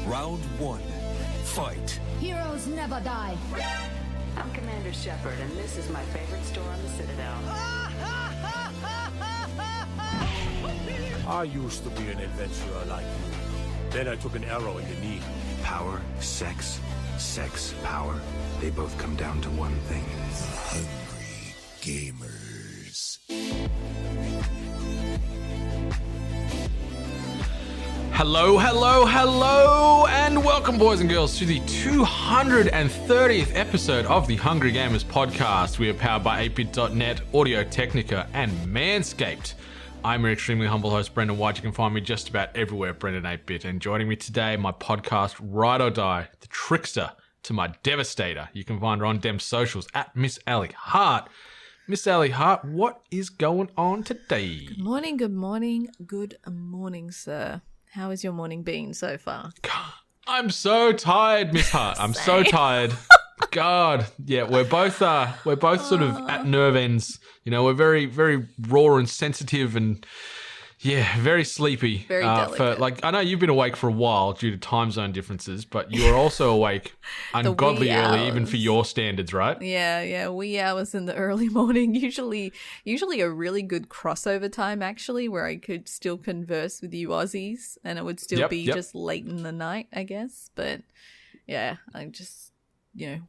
Round one. Fight. Heroes never die. I'm Commander Shepard, and this is my favorite store on the Citadel. I used to be an adventurer like you. Then I took an arrow in the knee. Power, sex, power. They both come down to one thing. Hungry gamers. Hello, and welcome, boys and girls, to the 230th episode of the Hungry Gamers podcast. We are powered by ATEBIT.net, Audio-Technica, and Manscaped. I'm your extremely humble host, Brendan White. You can find me just about everywhere, Brendan 8-Bit. And joining me today, my podcast, Ride or Die, the trickster to my devastator. You can find her on Dem's socials at Miss Allie Hart. Miss Allie Hart, what is going on today? Good morning, sir. How has your morning been so far? I'm so tired, Miss Hart. I'm so tired. God, yeah, we're both sort of at nerve ends. You know, we're very, very raw and sensitive, and yeah, very sleepy. Very delicate. I know you've been awake for a while due to time zone differences, but you are also awake ungodly early, even for your standards, right? Yeah, wee hours in the early morning. Usually a really good crossover time, actually, where I could still converse with you Aussies, and it would still be just late in the night, I guess. But yeah, I just,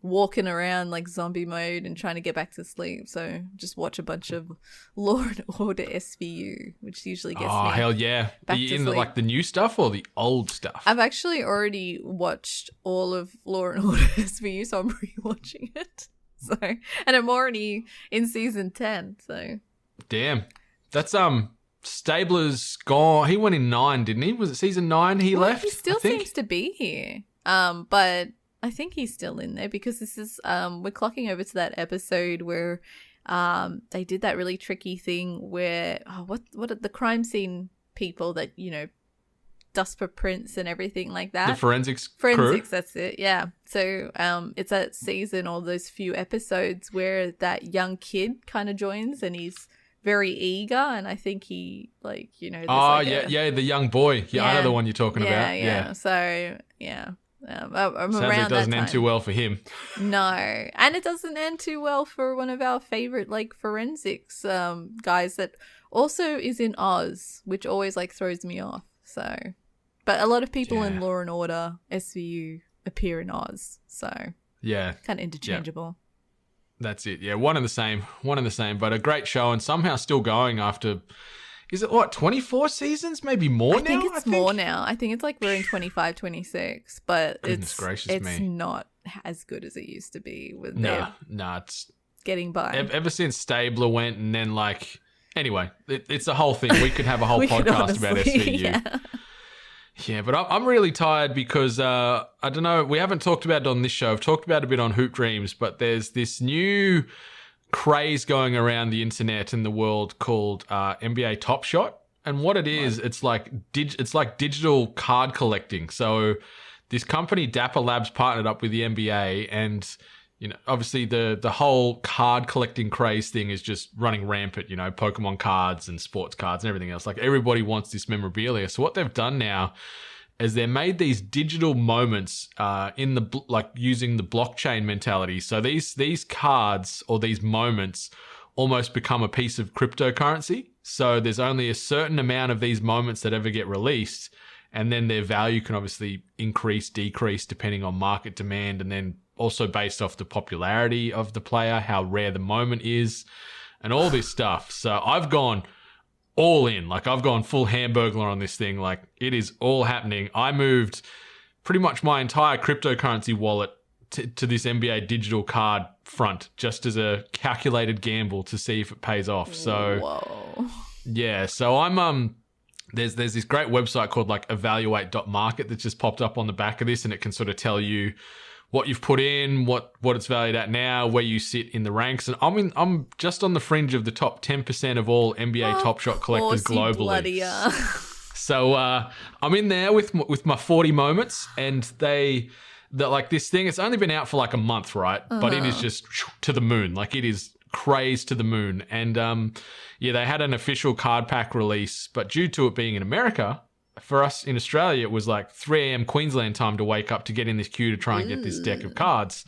walking around like zombie mode and trying to get back to sleep. So just watch a bunch of Law and Order SVU, which usually gets me. Oh, hell yeah. Are you in the new stuff or the old stuff? I've actually already watched all of Law and Order SVU, so I'm rewatching it. So, and I'm already in season 10, so. Damn. That's, Stabler's gone. He went in 9, didn't he? Was it season 9 he left? He still seems to be here. But I think he's still in there because this is we're clocking over to that episode where they did that really tricky thing where what are the crime scene people that dust for prints and everything like that. The forensics crew? That's it. Yeah. So it's that season or those few episodes where that young kid kind of joins and he's very eager, and I think he the young boy. Yeah, I know the one you're talking about. Yeah. So yeah. I'm Sounds around like it doesn't that end too well for him. No, and it doesn't end too well for one of our favorite forensics guys that also is in Oz, which always throws me off. So, but a lot of people in Law and Order SVU appear in Oz, so yeah, kind of interchangeable. Yeah. That's it. Yeah, one and the same, but a great show and somehow still going after. Is it 24 seasons? Maybe more now? I think it's more now. I think it's we're in 25, 26, but it's not as good as it used to be. No, it's getting by. Ever since Stabler went and then anyway, it's a whole thing. We could have a whole podcast about SVU. Yeah, but I'm really tired because, I don't know, we haven't talked about it on this show. I've talked about it a bit on Hoop Dreams, but there's this new craze going around the internet and the world called NBA Top Shot, and what it is, it's like digital card collecting. So this company Dapper Labs partnered up with the NBA, and obviously the whole card collecting craze thing is just running rampant. Pokemon cards and sports cards and everything else. Everybody wants this memorabilia. So what they've done now is they made these digital moments in the using the blockchain mentality. So these cards or these moments almost become a piece of cryptocurrency. So there's only a certain amount of these moments that ever get released, and then their value can obviously increase, decrease depending on market demand, and then also based off the popularity of the player, how rare the moment is, and all this stuff. So I've gone all in. I've gone full Hamburglar on this thing. It is all happening. I moved pretty much my entire cryptocurrency wallet to this NBA digital card front just as a calculated gamble to see if it pays off. So, whoa. Yeah. So I'm, there's this great website called evaluate.market that's just popped up on the back of this, and it can sort of tell you what you've put in, what it's valued at now, where you sit in the ranks. And I'm just on the fringe of the top 10% of all NBA Top Shot collectors globally. So I'm in there with my 40 moments, and this thing, it's only been out for a month, right? But it is just to the moon. It is crazed to the moon. And they had an official card pack release, but due to it being in America, for us in Australia, it was like 3 a.m. Queensland time to wake up to get in this queue to try and get this deck of cards.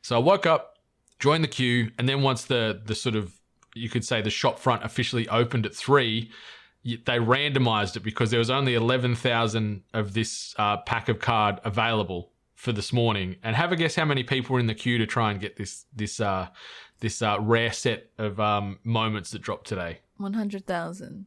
So I woke up, joined the queue, and then once the sort of, you could say the shop front officially opened at 3, they randomized it because there was only 11,000 of this pack of card available for this morning. And have a guess how many people were in the queue to try and get this rare set of moments that dropped today? 100,000.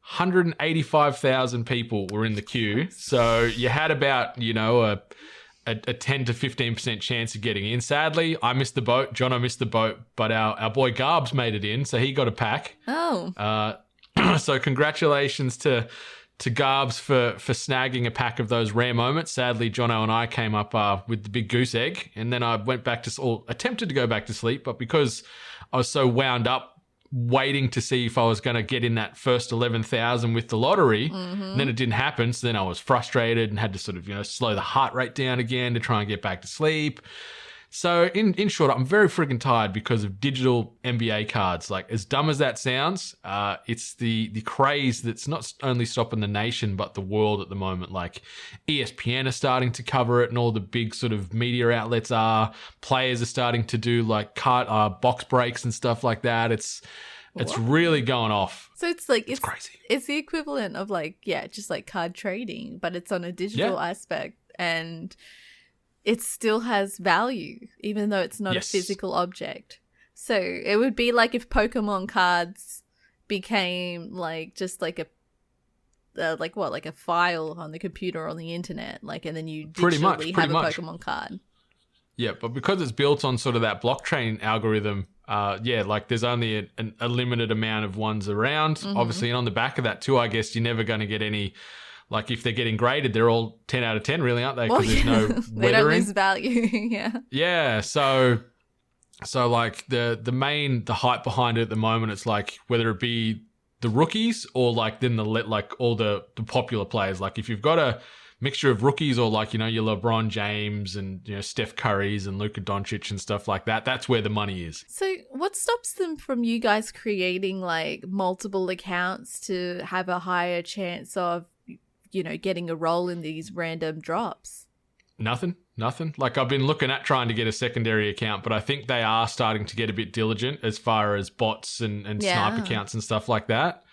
185,000 people were in the queue. So you had about, a 10 to 15% chance of getting in. Sadly, I missed the boat. Jono missed the boat, but our boy Garbs made it in, so he got a pack. Oh. So congratulations to Garbs for snagging a pack of those rare moments. Sadly, Jono and I came up with the big goose egg, and then I went back attempted to go back to sleep, but because I was so wound up waiting to see if I was going to get in that first 11,000 with the lottery, and then it didn't happen. So then I was frustrated and had to sort of, slow the heart rate down again to try and get back to sleep. So in short, I'm very friggin' tired because of digital NBA cards. Like, as dumb as that sounds, it's the craze that's not only stopping the nation, but the world at the moment. Like, ESPN are starting to cover it, and all the big sort of media outlets are. Players are starting to do like box breaks and stuff like that. It's really going off. So it's like, it's crazy. It's the equivalent of just like card trading, but it's on a digital aspect, and it still has value, even though it's not a physical object. So it would be like if Pokemon cards became like just like a like a file on the computer or on the internet, and then you digitally have a Pokemon card. Yeah, but because it's built on sort of that blockchain algorithm, there's only a limited amount of ones around, obviously, and on the back of that too, I guess you're never going to get any. Like, if they're getting graded, they're all 10 out of 10, really, aren't they? Because there's no weathering. They don't lose value, yeah. Yeah, so like the hype behind it at the moment, it's like whether it be the rookies or then all the popular players. Like, if you've got a mixture of rookies or your LeBron James and Steph Curry's and Luka Doncic and stuff like that, that's where the money is. So what stops them from you guys creating multiple accounts to have a higher chance of getting a role in these random drops? Nothing. Like, I've been looking at trying to get a secondary account, but I think they are starting to get a bit diligent as far as bots and snipe accounts and stuff like that.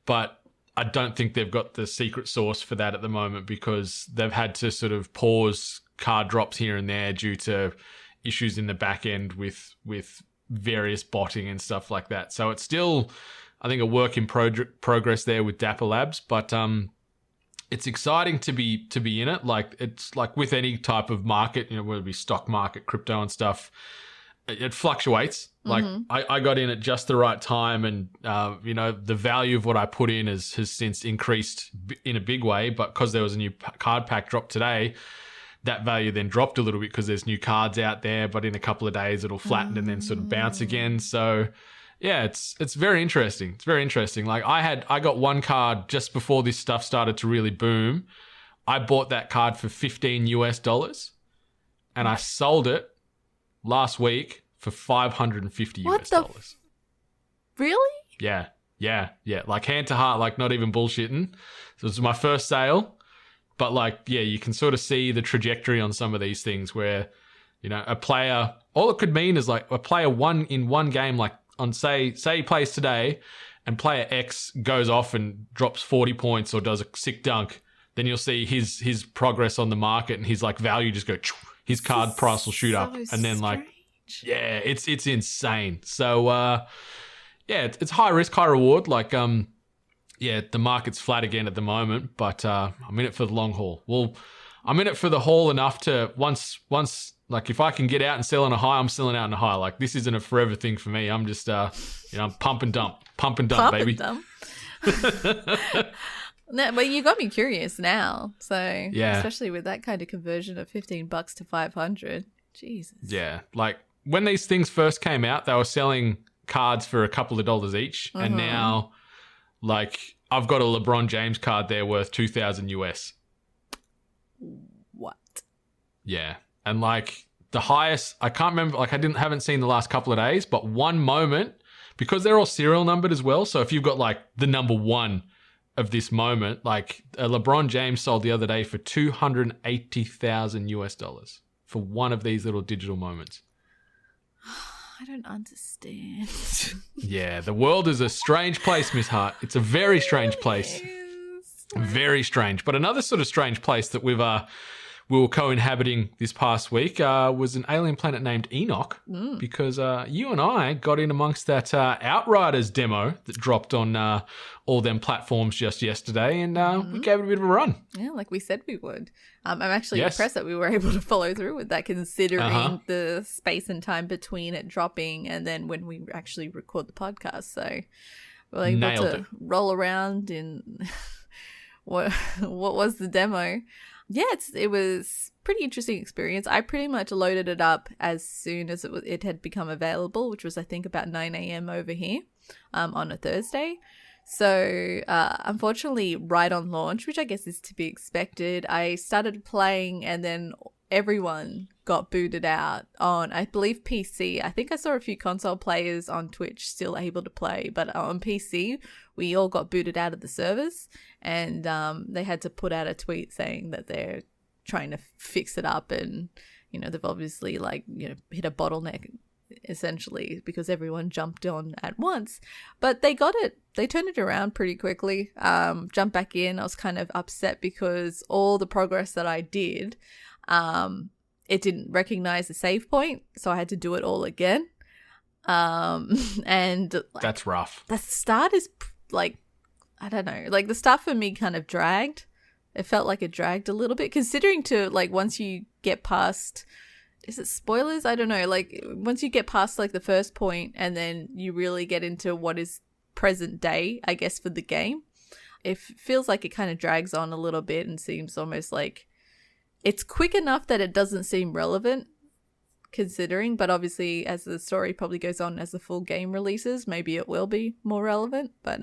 But I don't think they've got the secret sauce for that at the moment, because they've had to sort of pause card drops here and there due to issues in the back end with various botting and stuff like that. So it's still, I think, a work in progress there with Dapper Labs, but it's exciting to be in it. Like, it's like with any type of market, whether it be stock market, crypto and stuff, it fluctuates. Like, I got in at just the right time, and the value of what I put in has since increased in a big way. But because there was a new card pack drop today, that value then dropped a little bit because there's new cards out there. But in a couple of days, it'll flatten and then sort of bounce again. So yeah, it's very interesting. It's very interesting. Like, I got one card just before this stuff started to really boom. I bought that card for $15 and I sold it last week for $550. Really? Yeah. Like, hand to heart, like, not even bullshitting. So it was my first sale, but you can sort of see the trajectory on some of these things where, a player, all it could mean is like a player in one game, like, on say he plays today and player X goes off and drops 40 points or does a sick dunk, then you'll see his progress on the market and his value just go, his card price will shoot up. And then it's insane. So it's high risk, high reward. Like, the market's flat again at the moment, but I'm in it for the long haul. Well, I'm in it for the haul enough to once like, if I can get out and sell on a high, I'm selling out on a high. Like, this isn't a forever thing for me. I'm just, pump and dump, baby. No, but you got me curious now. So, yeah, especially with that kind of conversion of $15 to $500. Jesus. Yeah. Like, when these things first came out, they were selling cards for a couple of dollars each. And now, like, I've got a LeBron James card there worth $2,000 US. What? Yeah. And like, the highest, I can't remember, like, haven't seen the last couple of days, but one moment, because they're all serial numbered as well. So if you've got like the number 1 of this moment. Like LeBron James sold the other day for $280,000 for one of these little digital moments. I don't understand. Yeah, the world is a strange place, Miss Hart. It's a very strange place. Very strange. But another sort of strange place that we were co-inhabiting this past week was an alien planet named Enoch, because you and I got in amongst that Outriders demo that dropped on all them platforms just yesterday, and we gave it a bit of a run. Yeah, like we said we would. I'm actually impressed that we were able to follow through with that, considering the space and time between it dropping and then when we actually record the podcast. So we're able to roll around in what was the demo. Yeah, it was pretty interesting experience. I pretty much loaded it up as soon as it had become available, which was I think about 9 a.m. over here on a Thursday. So unfortunately, right on launch, which I guess is to be expected, I started playing and then everyone got booted out on, I believe, PC. I think I saw a few console players on Twitch still able to play, but on PC, we all got booted out of the servers, and they had to put out a tweet saying that they're trying to fix it up, and they've obviously hit a bottleneck essentially because everyone jumped on at once. But they got it. They turned it around pretty quickly. Jumped back in. I was kind of upset because all the progress that I did, it didn't recognize the save point, so I had to do it all again. And that's rough. The start is I don't know, the start for me kind of dragged. It felt like it dragged a little bit, considering once you get past, is it spoilers? I don't know. Once you get past the first point and then you really get into what is present day, I guess, for the game, it feels like it kind of drags on a little bit and seems almost like it's quick enough that it doesn't seem relevant, considering, but obviously as the story probably goes on, as the full game releases, maybe it will be more relevant. But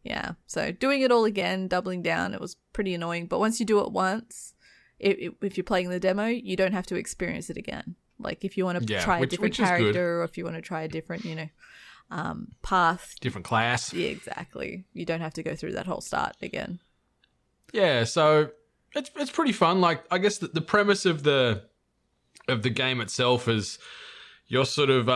yeah, so doing it all again, doubling down, it was pretty annoying. But once you do it once, if you're playing the demo, you don't have to experience it again. If you want to try a different character, or if you want to try a different path, different class, yeah, exactly, you don't have to go through that whole start again. Yeah, so it's pretty fun. I guess the premise of the game itself is you're sort of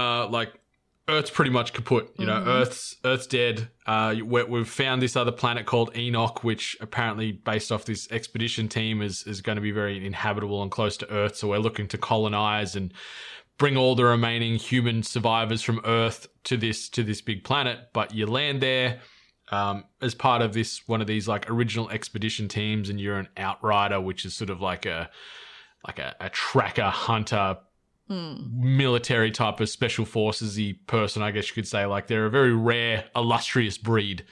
Earth's pretty much kaput. Earth's dead. We've found this other planet called Enoch, which apparently, based off this expedition team, is going to be very inhabitable and close to Earth. So we're looking to colonize and bring all the remaining human survivors from Earth to this big planet. But you land there as part of one of these original expedition teams, and you're an outrider, which is sort of like a tracker hunter, military type of special forces-y person, I guess you could say. They're a very rare, illustrious breed.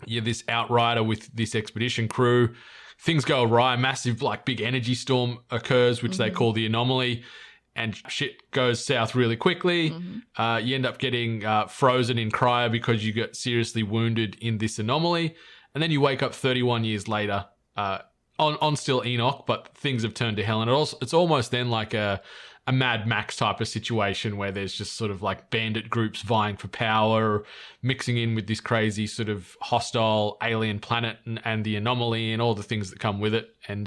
You're this outrider with this expedition crew. Things go awry. Massive, big energy storm occurs, which they call the anomaly, and shit goes south really quickly. You end up getting frozen in cryo because you get seriously wounded in this anomaly, and then you wake up 31 years later on still Enoch, but things have turned to hell. And it's almost then like a Mad Max type of situation where there's just sort of bandit groups vying for power, mixing in with this crazy sort of hostile alien planet and the anomaly and all the things that come with it. And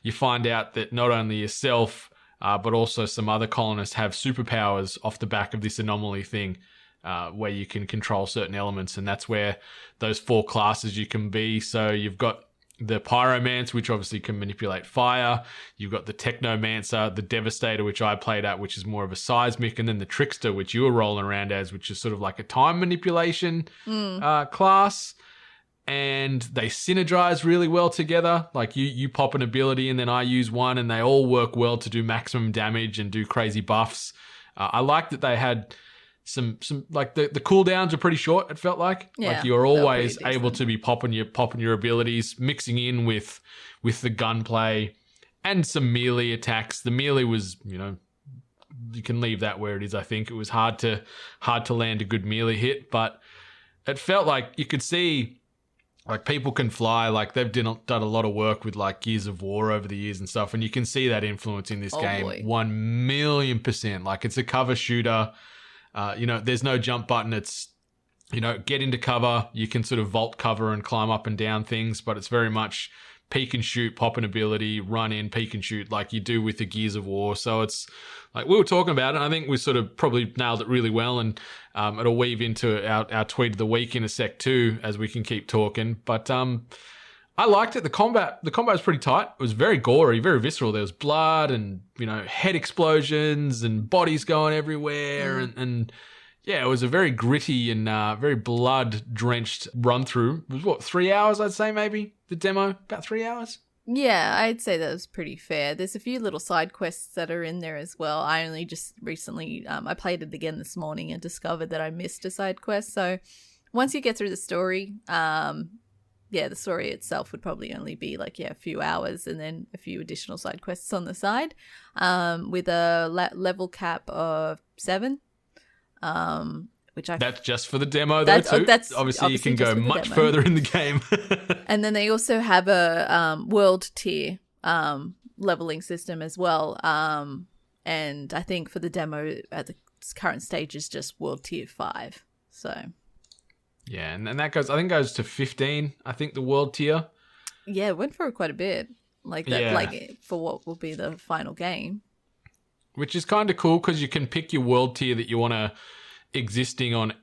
you find out that not only yourself, but also some other colonists have superpowers off the back of this anomaly thing, where you can control certain elements. And that's where those 4 classes you can be. So you've got the Pyromancer, which obviously can manipulate fire. You've got the Technomancer, the Devastator, which I played at, which is more of a seismic, and then the Trickster, which you were rolling around as, which is sort of like a time manipulation class. And they synergize really well together. You pop an ability and then I use one, and they all work well to do maximum damage and do crazy buffs. I like that they had some the cooldowns are pretty short, it felt like. Yeah, you're always able to be popping your abilities, mixing in with the gunplay and some melee attacks. The melee was, you can leave that where it is. I think it was hard to land a good melee hit, but it felt like you could see people can fly. They've done a lot of work with Gears of War over the years and stuff, and you can see that influence in this game. Boy. 1,000,000%. It's a cover shooter. There's no jump button. It's get into cover. You can sort of vault cover and climb up and down things, but it's very much peek and shoot, pop an ability, run in, peek and shoot like you do with the Gears of War. So it's like we were talking about it, and I think we sort of probably nailed it really well, and it'll weave into our tweet of the week in a sec too, as we can keep talking. But I liked it. The combat was pretty tight. It was very gory, very visceral. There was blood and, head explosions and bodies going everywhere. And yeah, it was a very gritty and very blood-drenched run-through. It was, 3 hours, I'd say, maybe, the demo? About 3 hours? Yeah, I'd say that was pretty fair. There's a few little side quests that are in there as well. I only just recently, I played it again this morning and discovered that I missed a side quest. So once you get through the story, the story itself would probably only be a few hours, and then a few additional side quests on the side, with a level cap of 7. That's just for the demo, though, too. That's obviously you can go much further in the game. And then they also have a world tier leveling system as well. And I think for the demo at the current stage is just world tier 5. So yeah, and that goes to 15. I think the world tier. Yeah, it went for quite a bit. For what will be the final game. Which is kind of cool because you can pick your world tier that you want to exist in on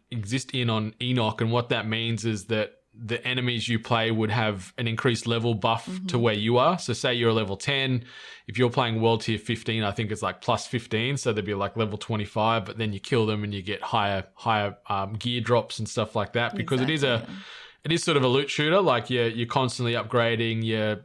Enoch, and what that means is that the enemies you play would have an increased level buff to where you are. So say you're a level 10, if you're playing world tier 15, I think it's plus 15, so there'd be level 25, but then you kill them and you get higher gear drops and stuff like that, because it is sort of a loot shooter. You're constantly upgrading your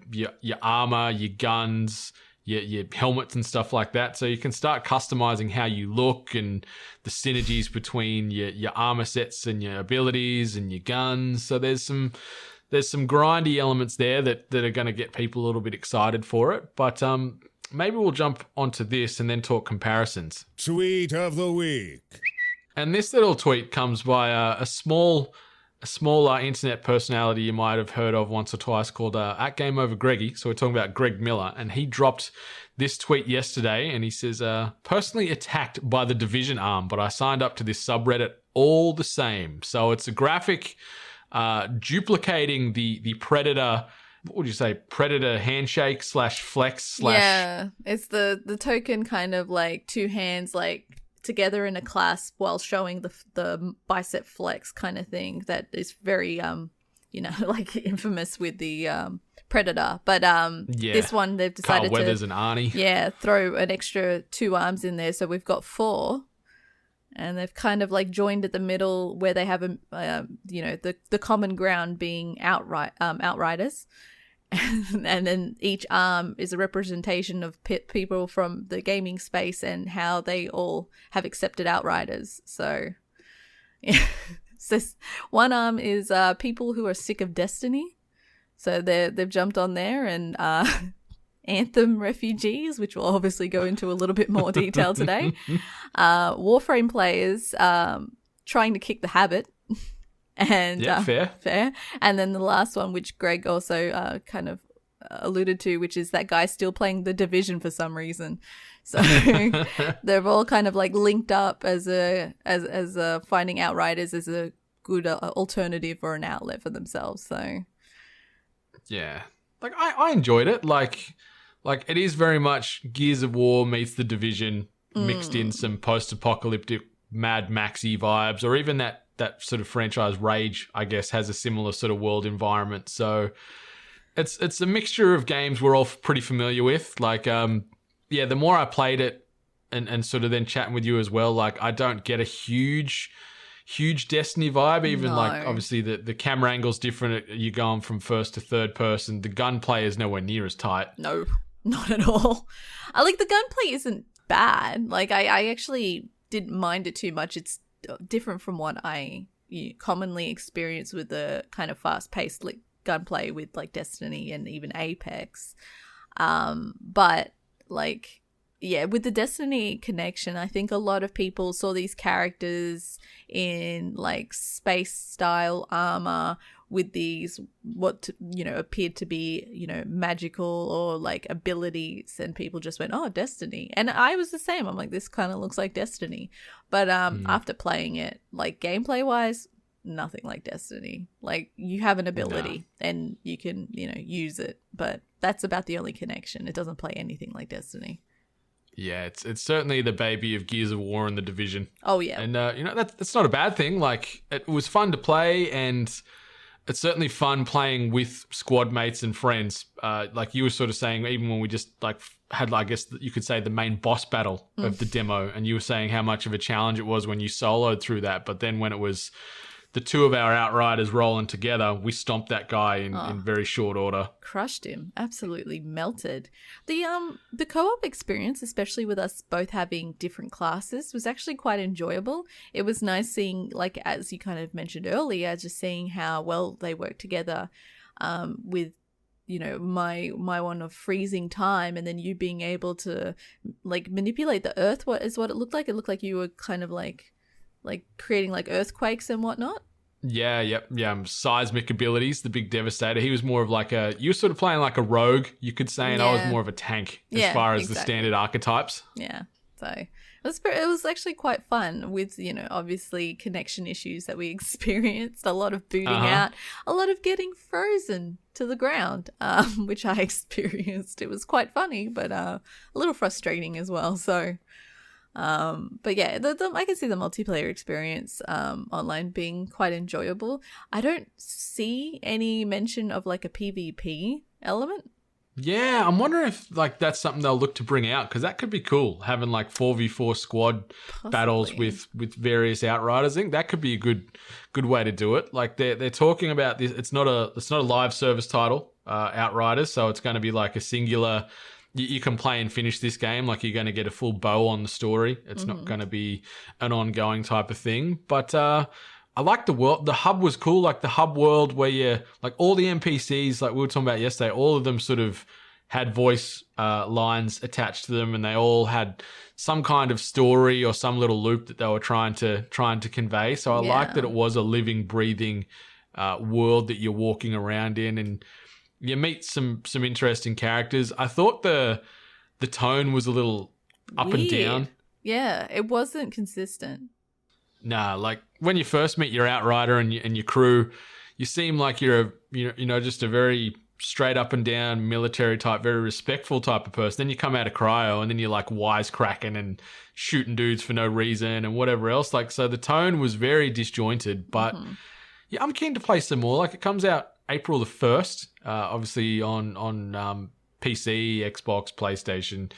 armor, your guns, your helmets and stuff like that. So you can start customizing how you look and the synergies between your armor sets and your abilities and your guns. So there's some grindy elements there that are going to get people a little bit excited for it. But maybe we'll jump onto this and then talk comparisons. Tweet of the week. And this little tweet comes by a small internet personality you might have heard of once or twice called @GameOverGreggy. So we're talking about Greg Miller, and he dropped this tweet yesterday, and he says, personally attacked by the Division arm, but I signed up to this subreddit all the same. So it's a graphic duplicating the Predator, what would you say, Predator handshake /flex/ Yeah, it's the token kind of two hands together in a clasp while showing the bicep flex kind of thing that is very infamous with the Predator. But this one they've decided Carl Weathers and Arnie. Throw an extra 2 arms in there, so we've got 4. And they've kind of joined at the middle where they have the common ground being Outriders. And then each arm is a representation of people from the gaming space and how they all have accepted Outriders. So, yeah. So one arm is people who are sick of Destiny. So they've jumped on there, and Anthem refugees, which we'll obviously go into a little bit more detail today. Warframe players trying to kick the habit. And fair. And then the last one, which Greg also kind of alluded to, which is that guy still playing the Division for some reason. So they're all kind of linked up as finding Outriders as a good alternative or an outlet for themselves. So yeah, I enjoyed it. It is very much Gears of War meets the Division, mixed in some post-apocalyptic Mad Maxy vibes, or even that sort of franchise Rage, I guess, has a similar sort of world environment. So it's a mixture of games we're all pretty familiar with. The more I played it and sort of then chatting with you as well, I don't get a huge Destiny vibe. Even obviously the camera angle's different. You're going from first to third person. The gunplay is nowhere near as tight. No, not at all. The gunplay isn't bad. I actually didn't mind it too much. It's different from what I commonly experience with the kind of fast-paced gunplay with Destiny and even Apex. But with the Destiny connection, I think a lot of people saw these characters in space-style armor with these appeared to be magical or abilities, and people just went, oh, Destiny. And I was the same. I'm this kind of looks like Destiny. But after playing it, gameplay wise, nothing like Destiny. Like, you have an ability and you can, use it, but that's about the only connection. It doesn't play anything like Destiny. Yeah, it's certainly the baby of Gears of War and The Division. Oh, yeah. And, that's not a bad thing. Like, it was fun to play, and it's certainly fun playing with squad mates and friends. Like you were sort of saying, even when we just, like, had, I guess you could say, the main boss battle of the demo, and you were saying how much of a challenge it was when you soloed through that. But then when it was the two of our Outriders rolling together, we stomped that guy in very short order. Crushed him. Absolutely melted. The co-op experience, especially with us both having different classes, was actually quite enjoyable. It was nice seeing, like, as you kind of mentioned earlier, just seeing how well they work together with, my one of freezing time, and then you being able to, like, manipulate the earth. What it looked like? It looked like you were kind of like creating like earthquakes and whatnot. Yeah. Seismic abilities, the big devastator. He was more of like you were sort of playing like a rogue, you could say, and I was more of a tank as far as the standard archetypes. Yeah. So it was actually quite fun with, obviously connection issues that we experienced, a lot of booting out, a lot of getting frozen to the ground, which I experienced. It was quite funny, but a little frustrating as well. So but yeah, I can see the multiplayer experience online being quite enjoyable. I don't see any mention of like a PvP element. Yeah, I'm wondering if like that's something they'll look to bring out, because that could be cool, having like 4v4 squad battles with various Outriders. I think that could be a good way to do it. Like they're talking about this. It's not a live service title, Outriders, so it's going to be like a singular. You can play and finish this game, like you're going to get a full bow on the story. It's not going to be an ongoing type of thing. But I like the world. The hub was cool, like the hub world where you, like all the NPCs, like we were talking about yesterday, all of them sort of had voice lines attached to them, and they all had some kind of story or some little loop that they were trying to convey. So I like that it was a living, breathing world that you're walking around in, and you meet some interesting characters. I thought the tone was a little up and down. Yeah, it wasn't consistent. Nah, like when you first meet your Outrider and your crew, you seem like you're just a very straight up and down military type, very respectful type of person. Then you come out of cryo and then you're like wisecracking and shooting dudes for no reason and whatever else. Like, so the tone was very disjointed, but yeah, I'm keen to play some more. Like, it comes out April the 1st, obviously on PC, Xbox, PlayStation.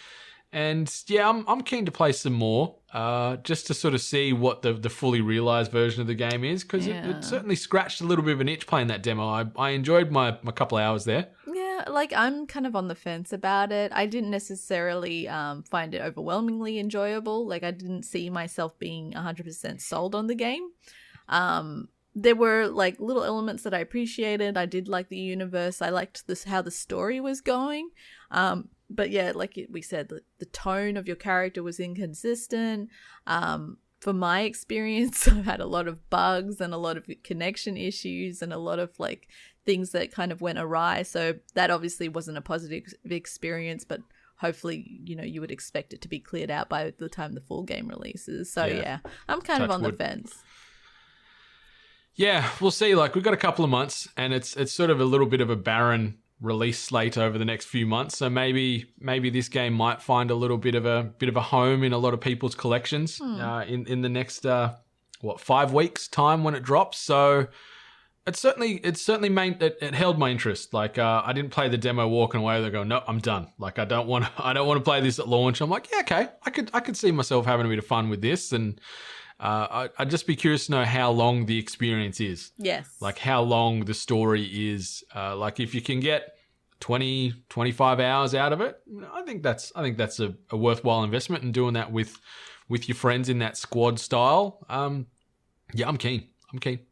And yeah, I'm keen to play some more, just to sort of see what the fully realized version of the game is, because it certainly scratched a little bit of an itch playing that demo. I enjoyed my couple of hours there. Yeah, like I'm kind of on the fence about it. I didn't necessarily find it overwhelmingly enjoyable. Like, I didn't see myself being 100% sold on the game. There were like little elements that I appreciated. I did like the universe. I liked how the story was going. But yeah, like we said, the tone of your character was inconsistent. For my experience, I've had a lot of bugs and a lot of connection issues and a lot of like things that kind of went awry. So that obviously wasn't a positive experience, but hopefully, you would expect it to be cleared out by the time the full game releases. So yeah I'm kind of on the fence. Yeah, we'll see. Like, we've got a couple of months, and it's sort of a little bit of a barren release slate over the next few months. So maybe this game might find a little bit of a home in a lot of people's collections in the next 5 weeks time when it drops. So it held my interest. Like, I didn't play the demo walking away. They're going, no, I'm done. Like, I don't want to play this at launch. I'm like, yeah, okay, I could see myself having a bit of fun with this. And I'd just be curious to know how long the experience is. Yes. Like, how long the story is. Like, if you can get 20, 25 hours out of it, I think that's a worthwhile investment, and doing that with your friends in that squad style. Yeah, I'm keen.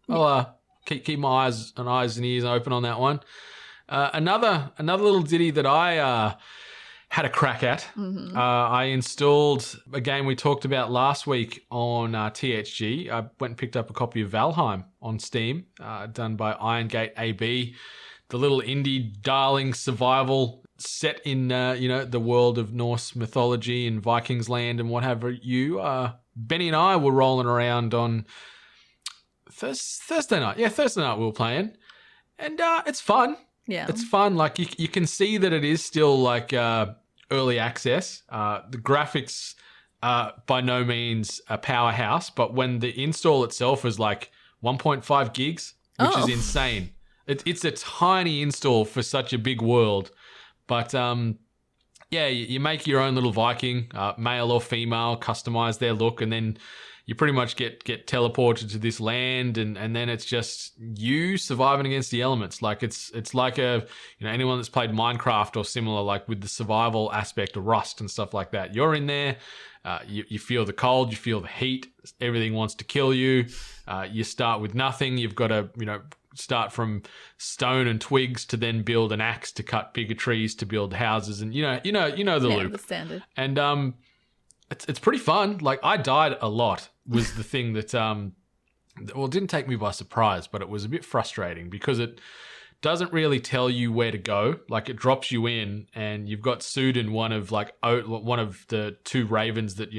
I'll keep my eyes and ears open on that one. Another little ditty that I had a crack at. I installed a game we talked about last week on THG. I went and picked up a copy of Valheim on Steam, done by Irongate AB, the little indie darling survival set in the world of Norse mythology and Vikings land and what have you. Benny and I were rolling around on Thursday night. Yeah, Thursday night we were playing. And it's fun. Yeah. It's fun. Like, you can see that it is still, like, early access. The graphics are by no means a powerhouse, but when the install itself is, like, 1.5 gigs, which is insane. It's a tiny install for such a big world. But, yeah, you make your own little Viking, male or female, customize their look, and then you pretty much get teleported to this land, and then it's just you surviving against the elements. Like, it's like anyone that's played Minecraft or similar, like with the survival aspect of Rust and stuff like that. You're in there, you feel the cold, you feel the heat, everything wants to kill you. You start with nothing. You've got to start from stone and twigs to then build an axe to cut bigger trees to build houses, and you know the loop. The standard. And it's pretty fun. Like, I died a lot was the thing that it didn't take me by surprise, but it was a bit frustrating because it doesn't really tell you where to go. Like, it drops you in, and you've got Sudan, one of the two ravens that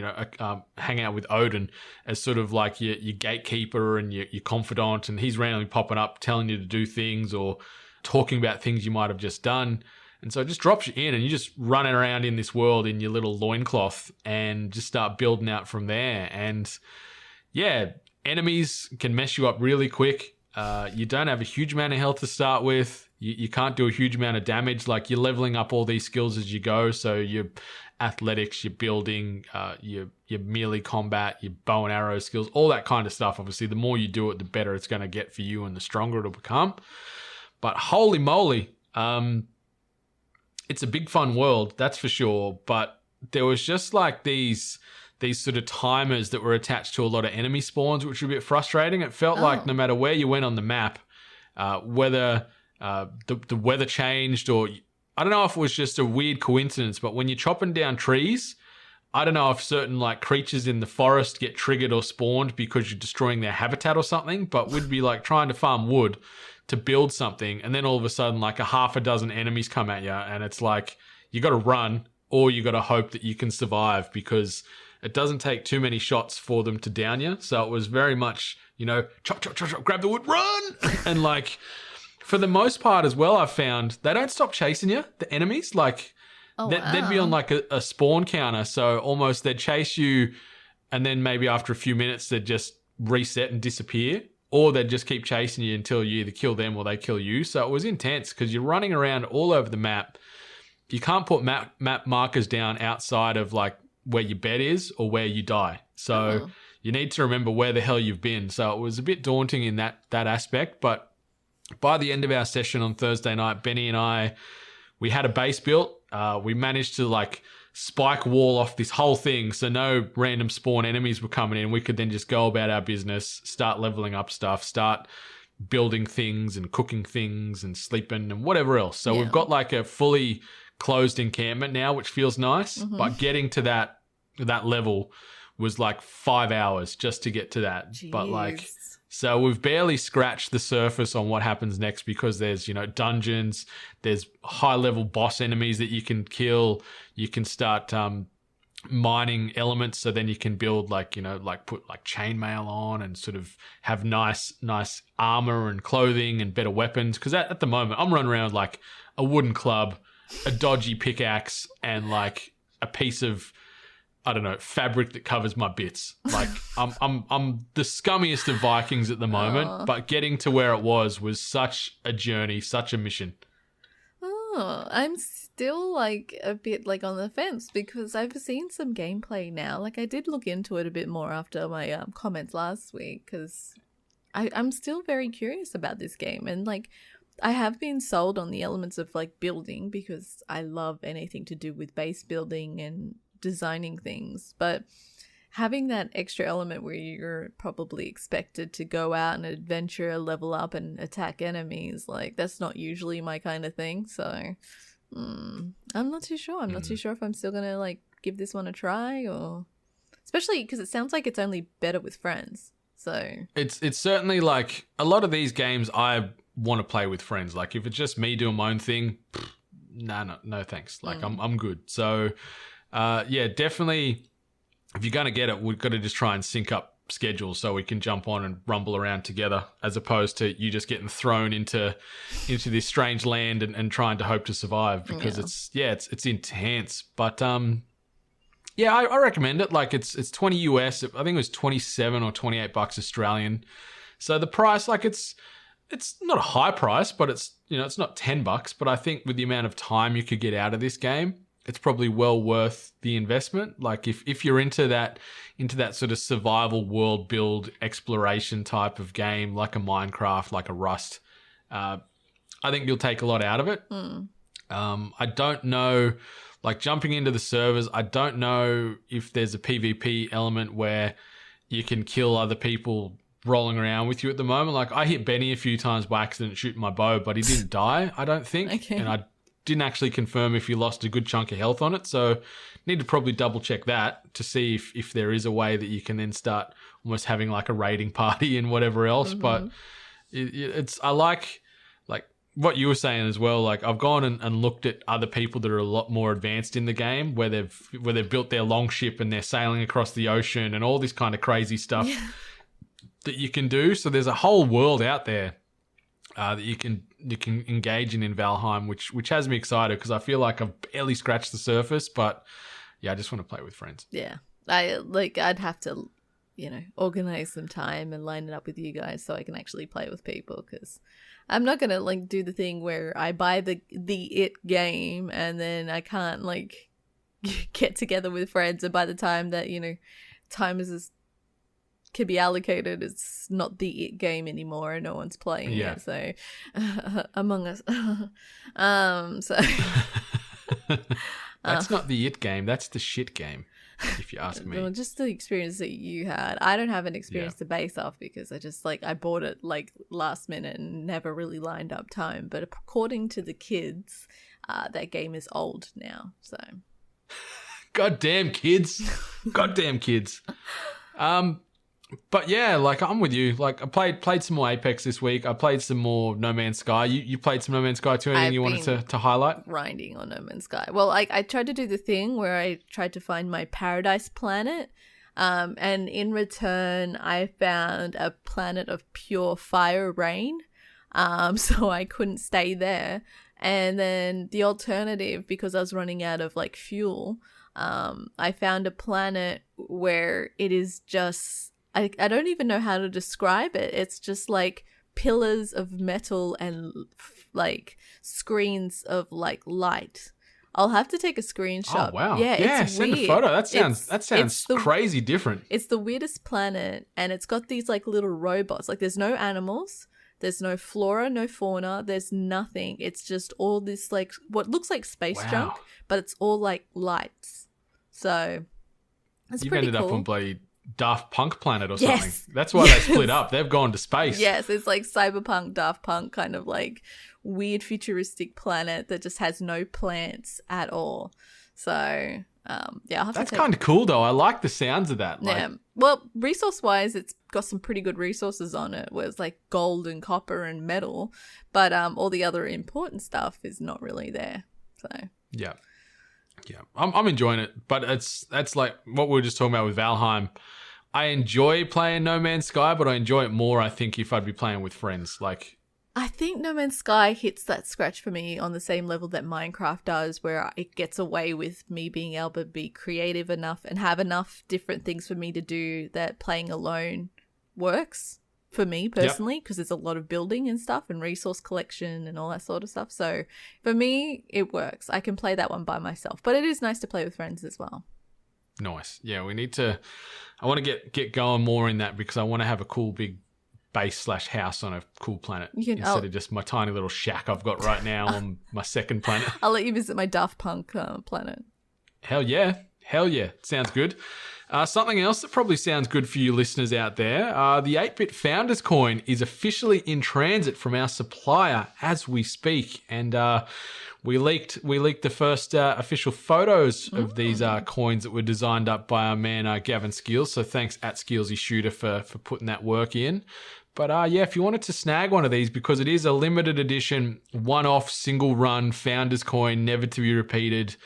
hang out with Odin as sort of like your gatekeeper and your confidant, and he's randomly popping up telling you to do things or talking about things you might have just done. And so it just drops you in, and you just running around in this world in your little loincloth and just start building out from there. And yeah, enemies can mess you up really quick. You don't have a huge amount of health to start with. You can't do a huge amount of damage. Like, you're leveling up all these skills as you go. So your athletics, your building, your melee combat, your bow and arrow skills, all that kind of stuff. Obviously, the more you do it, the better it's going to get for you and the stronger it'll become. But holy moly, it's a big fun world, that's for sure. But there was just like these sort of timers that were attached to a lot of enemy spawns, which were a bit frustrating. It felt like no matter where you went on the map, whether the weather changed, or I don't know if it was just a weird coincidence, but when you're chopping down trees, I don't know if certain like creatures in the forest get triggered or spawned because you're destroying their habitat or something, but we'd be like trying to farm wood to build something, and then all of a sudden like a half a dozen enemies come at you, and it's like you got to run, or you got to hope that you can survive, because it doesn't take too many shots for them to down you. So it was very much, chop, chop, chop, chop, grab the wood, run! And like, for the most part as well, I've found they don't stop chasing you, the enemies. Like, they'd be on like a spawn counter, so almost they'd chase you, and then maybe after a few minutes they'd just reset and disappear. Or they'd just keep chasing you until you either kill them or they kill you. So it was intense because you're running around all over the map. You can't put map markers down outside of like where your bed is or where you die. So you need to remember where the hell you've been. So it was a bit daunting in that aspect. But by the end of our session on Thursday night, Benny and I, we had a base built. We managed to like spike wall off this whole thing, so no random spawn enemies were coming in. We could then just go about our business, start leveling up stuff, start building things and cooking things and sleeping and whatever else. So we've got like a fully closed encampment now, which feels nice. But getting to that level was like 5 hours just to get to that. Jeez. But like, so we've barely scratched the surface on what happens next, because there's, dungeons, there's high-level boss enemies that you can kill. You can start mining elements, so then you can build like put like chainmail on and sort of have nice armor and clothing and better weapons. Because at the moment, I'm running around with like a wooden club, a dodgy pickaxe, and like a piece of, I don't know, fabric that covers my bits. Like, I'm the scummiest of Vikings at the moment, but getting to where it was such a journey, such a mission. I'm still like a bit like on the fence, because I've seen some gameplay now. Like, I did look into it a bit more after my comments last week, because I'm still very curious about this game. And like, I have been sold on the elements of like building, because I love anything to do with base building and designing things, but having that extra element where you're probably expected to go out and adventure, level up and attack enemies, like that's not usually my kind of thing. So I'm not too sure. I'm not too sure if I'm still gonna like give this one a try, or especially because it sounds like it's only better with friends. So it's certainly like a lot of these games I want to play with friends. Like if it's just me doing my own thing, no thanks. Like I'm good. So yeah, definitely if you're going to get it, we've got to just try and sync up schedule so we can jump on and rumble around together, as opposed to you just getting thrown into this strange land and trying to hope to survive, because it's intense. But I recommend it. Like it's 20 US. I think it was 27 or 28 bucks Australian. So the price, like it's not a high price, but it's not 10 bucks. But I think with the amount of time you could get out of this game, it's probably well worth the investment. Like if you're into that sort of survival world build exploration type of game, like a Minecraft, like a Rust, I think you'll take a lot out of it. I don't know, like jumping into the servers, I don't know if there's a PvP element where you can kill other people rolling around with you at the moment. Like I hit Benny a few times by accident shooting my bow, but he didn't die, I don't think. Okay. And I didn't actually confirm if you lost a good chunk of health on it. So need to probably double check that to see if there is a way that you can then start almost having like a raiding party and whatever else. But I like what you were saying as well. Like I've gone and looked at other people that are a lot more advanced in the game, where they've built their long ship and they're sailing across the ocean and all this kind of crazy stuff that you can do. So there's a whole world out there that you can engage in Valheim, which has me excited, because I feel like I've barely scratched the surface. But yeah, I just want to play with friends. Yeah, I'd have to, organize some time and line it up with you guys so I can actually play with people, because I'm not gonna like do the thing where I buy the It game and then I can't like get together with friends, and by the time that time can be allocated, it's not the It game anymore and no one's playing it. So Among Us. So that's not the It game, that's the shit game, if you ask me. Well, just the experience that you had. I don't have an experience to base off, because I just I bought it like last minute and never really lined up time. But according to the kids, that game is old now. So goddamn kids. But yeah, like I'm with you. Like I played some more Apex this week. I played some more No Man's Sky. You played some No Man's Sky too? Anything you wanted to highlight? Grinding on No Man's Sky. Well, I tried to do the thing where I tried to find my paradise planet. And in return, I found a planet of pure fire rain. So I couldn't stay there. And then the alternative, because I was running out of like fuel, I found a planet where it is just, I don't even know how to describe it. It's just like pillars of metal and like screens of like light. I'll have to take a screenshot. Oh wow! Yeah, it's send weird. a photo. That sounds crazy different. It's the weirdest planet, and it's got these like little robots. Like there's no animals, there's no flora, no fauna, there's nothing. It's just all this like what looks like space junk, but it's all like lights. So it's You've pretty ended cool. up on bloody Daft Punk planet or something. That's why they split up. They've gone to space. Yes, it's like cyberpunk, Daft Punk kind of like weird futuristic planet that just has no plants at all. So I'll have that's to kind of cool though. I like the sounds of that. Yeah. Well, resource wise, it's got some pretty good resources on it, where it's like gold and copper and metal, but all the other important stuff is not really there. So yeah, I'm enjoying it, but that's like what we were just talking about with Valheim. I enjoy playing No Man's Sky, but I enjoy it more, I think, if I'd be playing with friends. Like, I think No Man's Sky hits that scratch for me on the same level that Minecraft does, where it gets away with me being able to be creative enough and have enough different things for me to do that playing alone works for me personally, because there's a lot of building and stuff and resource collection and all that sort of stuff. So for me, it works. I can play that one by myself, but it is nice to play with friends as well. Nice. Yeah, we need to... I want to get going more in that, because I want to have a cool big base/house on a cool planet instead of just my tiny little shack I've got right now on my second planet. I'll let you visit my Daft Punk planet. Hell yeah. Sounds good. Something else that probably sounds good for you listeners out there, the 8-Bit Founders Coin is officially in transit from our supplier as we speak. And we leaked the first official photos of these coins that were designed up by our man Gavin Skills. So thanks at Skillsy Shooter for putting that work in. But if you wanted to snag one of these, because it is a limited edition, one-off, single-run Founders Coin, never to be repeated.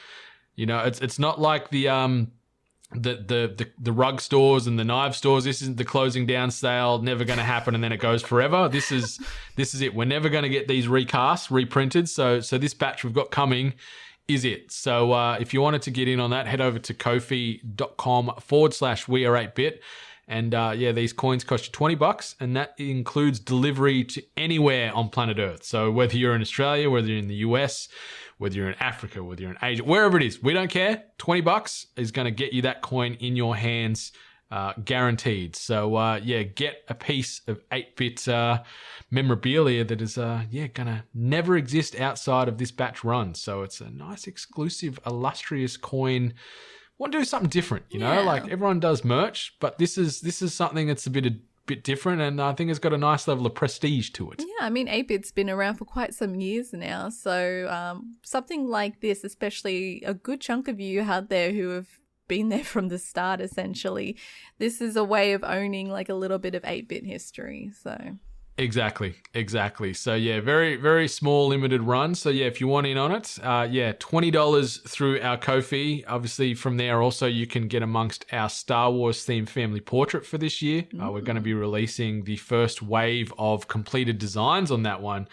You know, it's not like the the rug stores and the knife stores. This isn't the closing down sale, never going to happen, and then it goes forever. This is it. We're never going to get these reprinted. So this batch we've got coming is it. So if you wanted to get in on that, head over to kofi.com/we-are8bit. And these coins cost you $20, and that includes delivery to anywhere on planet Earth. So whether you're in Australia, whether you're in the US, whether you're in Africa, whether you're in Asia, wherever it is, we don't care. $20 is going to get you that coin in your hands, guaranteed. So get a piece of 8-bit memorabilia that is going to never exist outside of this batch run. So it's a nice, exclusive, illustrious coin. Want to do something different, you know? Like everyone does merch, but this is something that's a bit different, and I think it's got a nice level of prestige to it. Yeah, I mean, 8-bit's been around for quite some years now, so something like this, especially a good chunk of you out there who have been there from the start, essentially, this is a way of owning like a little bit of 8-bit history, so... Exactly. So very, very small limited run. So if you want in on it, $20 through our Ko-fi. Obviously from there also you can get amongst our Star Wars themed family portrait for this year. We're going to be releasing the first wave of completed designs on that one.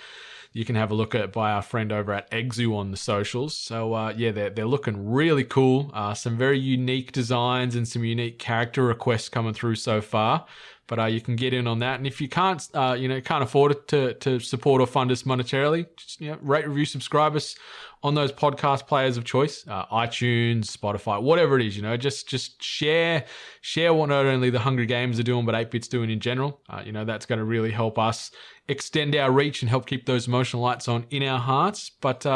You can have a look at it by our friend over at Exu on the socials. So they're looking really cool. Some very unique designs and some unique character requests coming through so far. But you can get in on that. And if you can't afford it to support or fund us monetarily, just, rate, review, subscribe us on those podcast players of choice, iTunes, Spotify, whatever it is, just share what not only the Hungry Games are doing, but 8-bit's doing in general. That's going to really help us extend our reach and help keep those emotional lights on in our hearts. But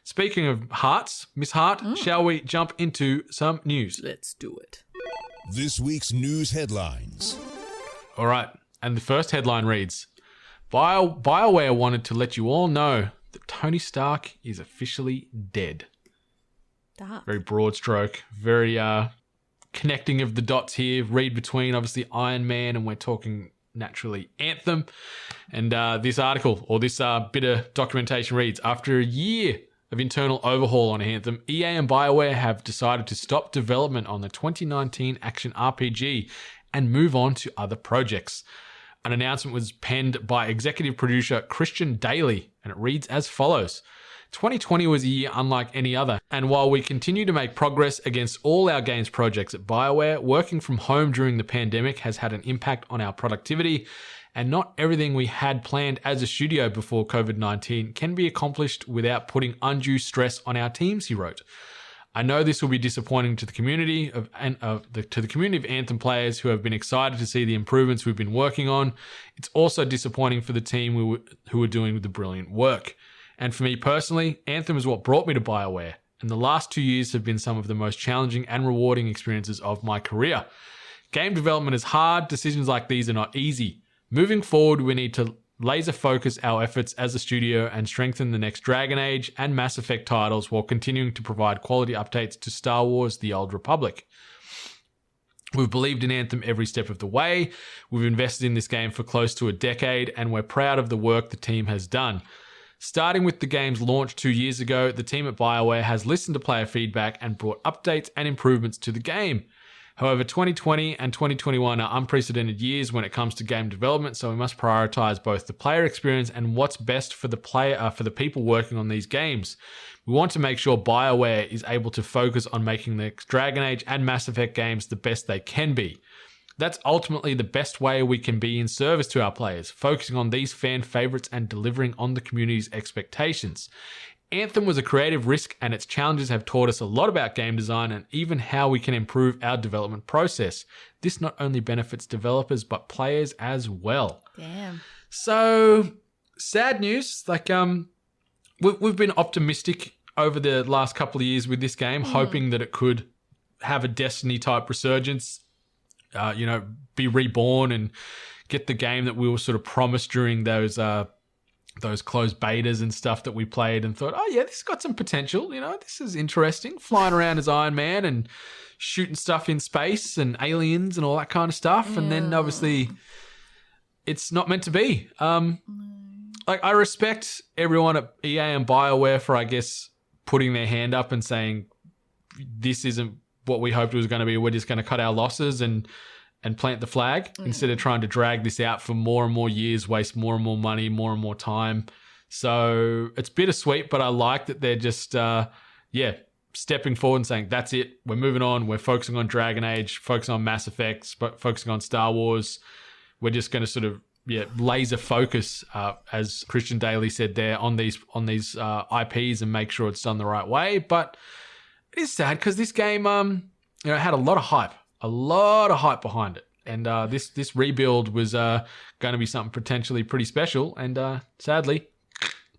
speaking of hearts, Miss Hart, shall we jump into some news? Let's do it. This week's news headlines. All right, and the first headline reads, BioWare wanted to let you all know that Tony Stark is officially dead. Dark. Very broad stroke, very connecting of the dots here, read between obviously Iron Man, and we're talking naturally Anthem. And this article, or this bit of documentation reads, after a year of internal overhaul on Anthem, EA and BioWare have decided to stop development on the 2019 action RPG and move on to other projects. An announcement was penned by executive producer Christian Daly, and it reads as follows. 2020 was a year unlike any other, and while we continue to make progress against all our games projects at BioWare, working from home during the pandemic has had an impact on our productivity, and not everything we had planned as a studio before COVID-19 can be accomplished without putting undue stress on our teams, he wrote. I know this will be disappointing to the community of Anthem players who have been excited to see the improvements we've been working on. It's also disappointing for the team who are doing the brilliant work. And for me personally, Anthem is what brought me to BioWare, and the last 2 years have been some of the most challenging and rewarding experiences of my career. Game development is hard. Decisions like these are not easy. Moving forward, we need to laser focus our efforts as a studio and strengthen the next Dragon Age and Mass Effect titles while continuing to provide quality updates to Star Wars: The Old Republic. We've believed in Anthem every step of the way. We've invested in this game for close to a decade, and we're proud of the work the team has done. Starting with the game's launch 2 years ago, the team at BioWare has listened to player feedback and brought updates and improvements to the game. However, 2020 and 2021 are unprecedented years when it comes to game development, so we must prioritize both the player experience and what's best for the people working on these games. We want to make sure BioWare is able to focus on making the Dragon Age and Mass Effect games the best they can be. That's ultimately the best way we can be in service to our players, focusing on these fan favorites and delivering on the community's expectations. Anthem was a creative risk, and its challenges have taught us a lot about game design and even how we can improve our development process. This not only benefits developers, but players as well. Damn. So, sad news. We've been optimistic over the last couple of years with this game, hoping that it could have a Destiny-type resurgence, be reborn and get the game that we were sort of promised during those closed betas and stuff that we played, and thought, oh yeah, this has got some potential. This is interesting. Flying around as Iron Man and shooting stuff in space and aliens and all that kind of stuff. Yeah. And then obviously it's not meant to be. I respect everyone at EA and BioWare for, I guess, putting their hand up and saying, this isn't what we hoped it was going to be. We're just going to cut our losses and plant the flag instead of trying to drag this out for more and more years, waste more and more money, more and more time. So it's bittersweet, but I like that they're just, stepping forward and saying, that's it. We're moving on. We're focusing on Dragon Age, focusing on Mass Effect, focusing on Star Wars. We're just going to sort of, laser focus, as Christian Daly said there, on these IPs and make sure it's done the right way. But it is sad because this game, had a lot of hype behind it. And this rebuild was going to be something potentially pretty special. And sadly,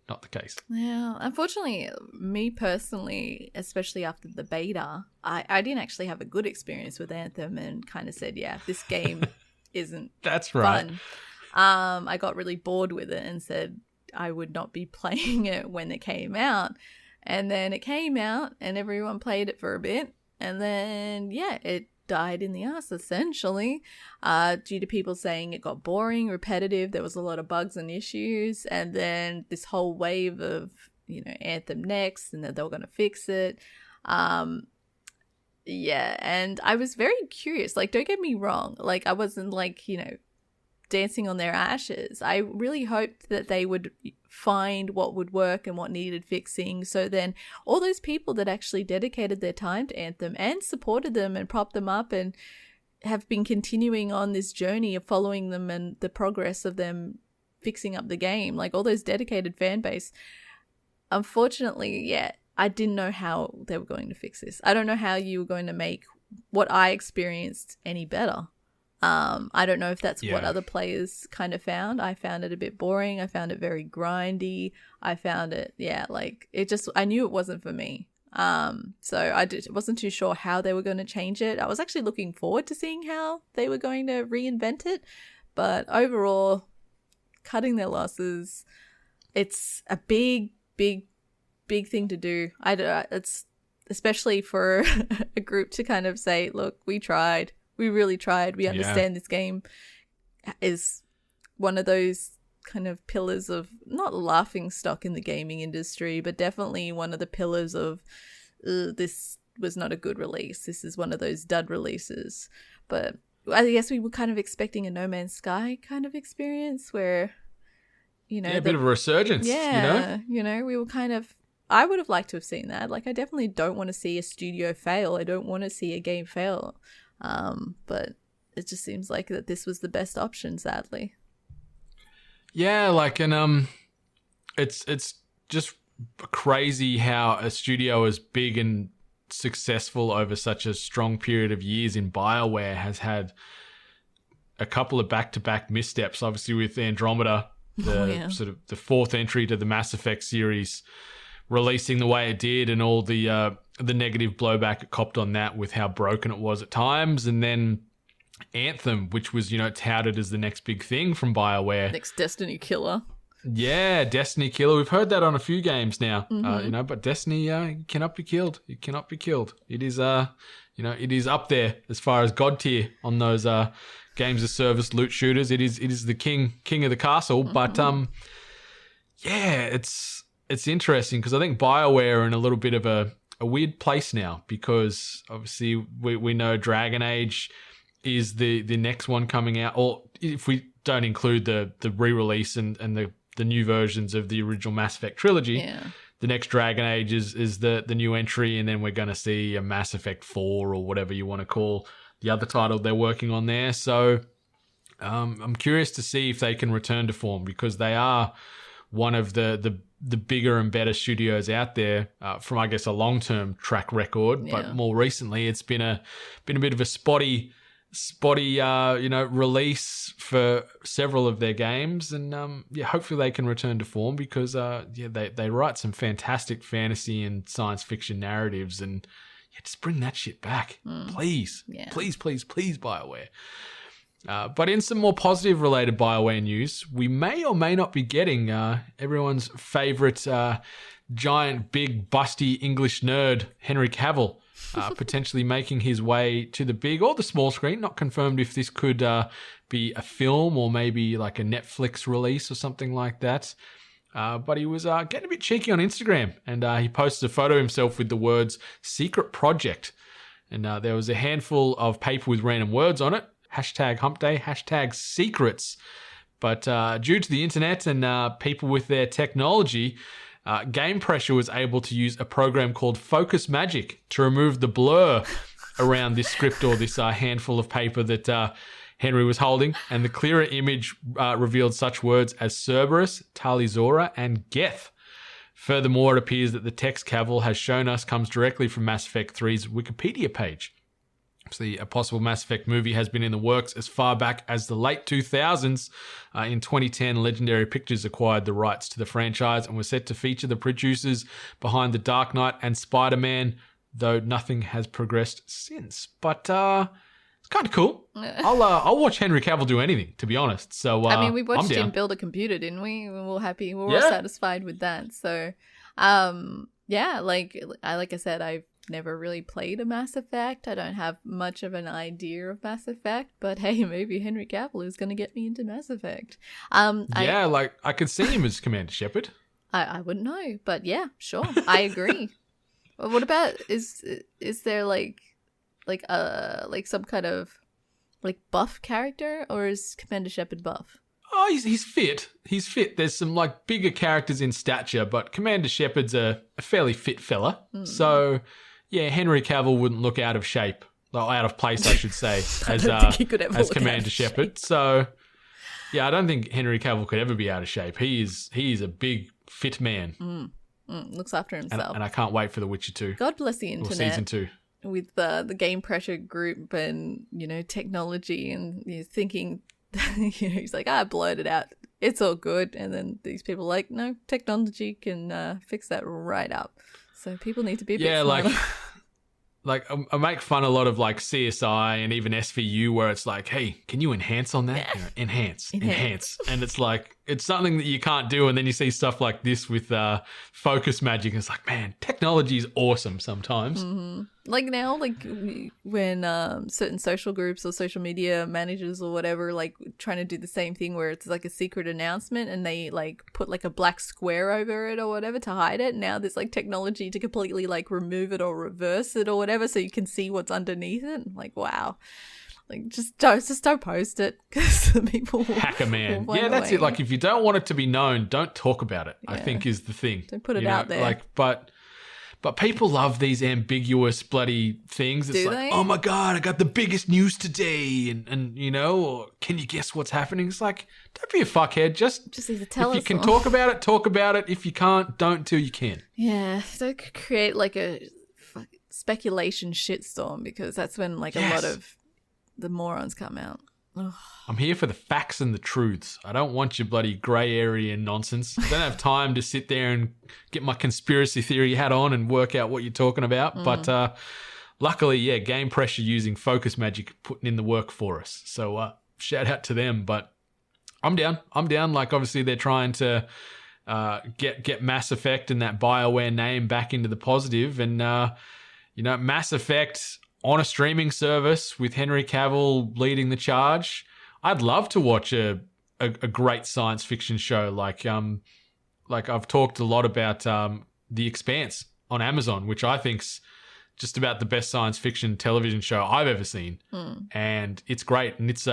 not the case. Yeah, unfortunately, me personally, especially after the beta, I didn't actually have a good experience with Anthem and kind of said, this game isn't That's right. fun. I got really bored with it and said I would not be playing it when it came out. And then it came out and everyone played it for a bit. And then, it died in the ass, essentially, due to people saying it got boring, repetitive. There was a lot of bugs and issues. And then this whole wave of, Anthem next and that they were going to fix it. And I was very curious. Like, don't get me wrong. Like, I wasn't dancing on their ashes. I really hoped that they would find what would work and what needed fixing, so then all those people that actually dedicated their time to Anthem and supported them and propped them up and have been continuing on this journey of following them and the progress of them fixing up the game, like all those dedicated fan base, unfortunately, I didn't know how they were going to fix this. I don't know how you were going to make what I experienced any better. I don't know if that's what other players kind of found. I found it a bit boring. I found it very grindy. I found it, I knew it wasn't for me. So I wasn't too sure how they were going to change it. I was actually looking forward to seeing how they were going to reinvent it. But overall, cutting their losses, it's a big thing to do. It's especially for a group to kind of say, look, we tried. We really tried. We understand this game is one of those kind of pillars of, not laughing stock in the gaming industry, but definitely one of the pillars of this was not a good release. This is one of those dud releases. But I guess we were kind of expecting a No Man's Sky kind of experience where, a bit of a resurgence. We were kind of, I would have liked to have seen that. Like, I definitely don't want to see a studio fail. I don't want to see a game fail. But it just seems like that this was the best option, sadly. It's just crazy how a studio as big and successful over such a strong period of years in BioWare has had a couple of back-to-back missteps, obviously with Andromeda, sort of the fourth entry to the Mass Effect series, releasing the way it did, and all the negative blowback it copped on that with how broken it was at times. And then Anthem, which was, touted as the next big thing from BioWare. Next Destiny killer. Yeah, Destiny killer. We've heard that on a few games now, but Destiny cannot be killed. It cannot be killed. It is, it is up there as far as God tier on those games of service loot shooters. It is the king of the castle. But it's interesting because I think BioWare are in a little bit of a weird place now, because obviously we know Dragon Age is the next one coming out, or if we don't include the re-release and the new versions of the original Mass Effect trilogy, the next Dragon Age is the new entry, and then we're going to see a Mass Effect 4 or whatever you want to call the other title they're working on there. So I'm curious to see if they can return to form, because they are one of the bigger and better studios out there from, I guess, a long-term track record. But more recently, it's been a bit of a spotty release for several of their games. And hopefully they can return to form, because they write some fantastic fantasy and science fiction narratives, and just bring that shit back, please. Please, BioWare. But in some more positive related BioWare news, we may or may not be getting everyone's favorite giant, big, busty English nerd, Henry Cavill, potentially making his way to the big or the small screen. Not confirmed if this could be a film or maybe like a Netflix release or something like that. But he was getting a bit cheeky on Instagram, and he posted a photo of himself with the words "secret project." And there was a handful of paper with random words on it. Hashtag hump day, hashtag secrets. But due to the internet and people with their technology, Game Pressure was able to use a program called Focus Magic to remove the blur around this script or this handful of paper that Henry was holding. And the clearer image revealed such words as Cerberus, Talizora, and Geth. Furthermore, it appears that the text Cavill has shown us comes directly from Mass Effect 3's Wikipedia page. So a possible Mass Effect movie has been in the works as far back as the late 2000s. In 2010, Legendary Pictures acquired the rights to the franchise and was set to feature the producers behind The Dark Knight and Spider-Man, though nothing has progressed since. But it's kind of cool. I'll watch Henry Cavill do anything, to be honest. So I mean, we watched him build a computer, didn't we? We were all happy. We were all satisfied with that. So, yeah, like I said, I've never really played a Mass Effect. I don't have much of an idea of Mass Effect, but hey, maybe Henry Cavill is going to get me into Mass Effect. I could see him as Commander Shepard. I wouldn't know, but yeah, sure, I agree. What about is there like some kind of like buff character, or is Commander Shepard buff? Oh, he's fit. He's fit. There's some like bigger characters in stature, but Commander Shepard's a fairly fit fella. So, yeah, Henry Cavill wouldn't look out of shape, or out of place, I should say, as Commander Shepard. So, yeah, I don't think Henry Cavill could ever be out of shape. He is a big, fit man. Looks after himself. And I can't wait for The Witcher 2. God bless the internet. Or Season 2. With the Game Pressure group and, technology and thinking... he's like, I blurted out, it's all good, and then these people are like, no, technology can fix that right up. So people need to be a bit smarter. like I make fun a lot of like CSI and even SVU, where it's like, hey, can you enhance on that? Enhance, and it's like, it's something that you can't do, and then you see stuff like this with Focus Magic, and it's like, man, technology is awesome sometimes. Like now, like when certain social groups or social media managers or whatever, like trying to do the same thing where it's like a secret announcement and they like put like a black square over it or whatever to hide it. Now there's like technology to completely like remove it or reverse it or whatever, so you can see what's underneath it. I'm like, wow. Like, just don't post it, because the people will, hacker man. Yeah, that's it. Like, if you don't want it to be known, don't talk about it. I think is the thing. Don't put it out there. Like, but people love these ambiguous bloody things. It's like, oh my god, I got the biggest news today, and or can you guess what's happening? It's like, don't be a fuckhead. Just either tell us. If you can talk about it, talk about it. If you can't, don't till you can. Yeah, don't create like a speculation shitstorm, because that's when like a lot of the morons come out. Ugh. I'm here for the facts and the truths. I don't want your bloody grey area nonsense. I don't have time to sit there and get my conspiracy theory hat on and work out what you're talking about. But luckily, yeah, Game Pressure using Focus Magic putting in the work for us. So shout out to them. But I'm down. Like, obviously, they're trying to get Mass Effect and that BioWare name back into the positive. And, Mass Effect on a streaming service with Henry Cavill leading the charge. I'd love to watch a great science fiction show like I've talked a lot about The Expanse on Amazon, which I think's just about the best science fiction television show I've ever seen. And it's great, and it's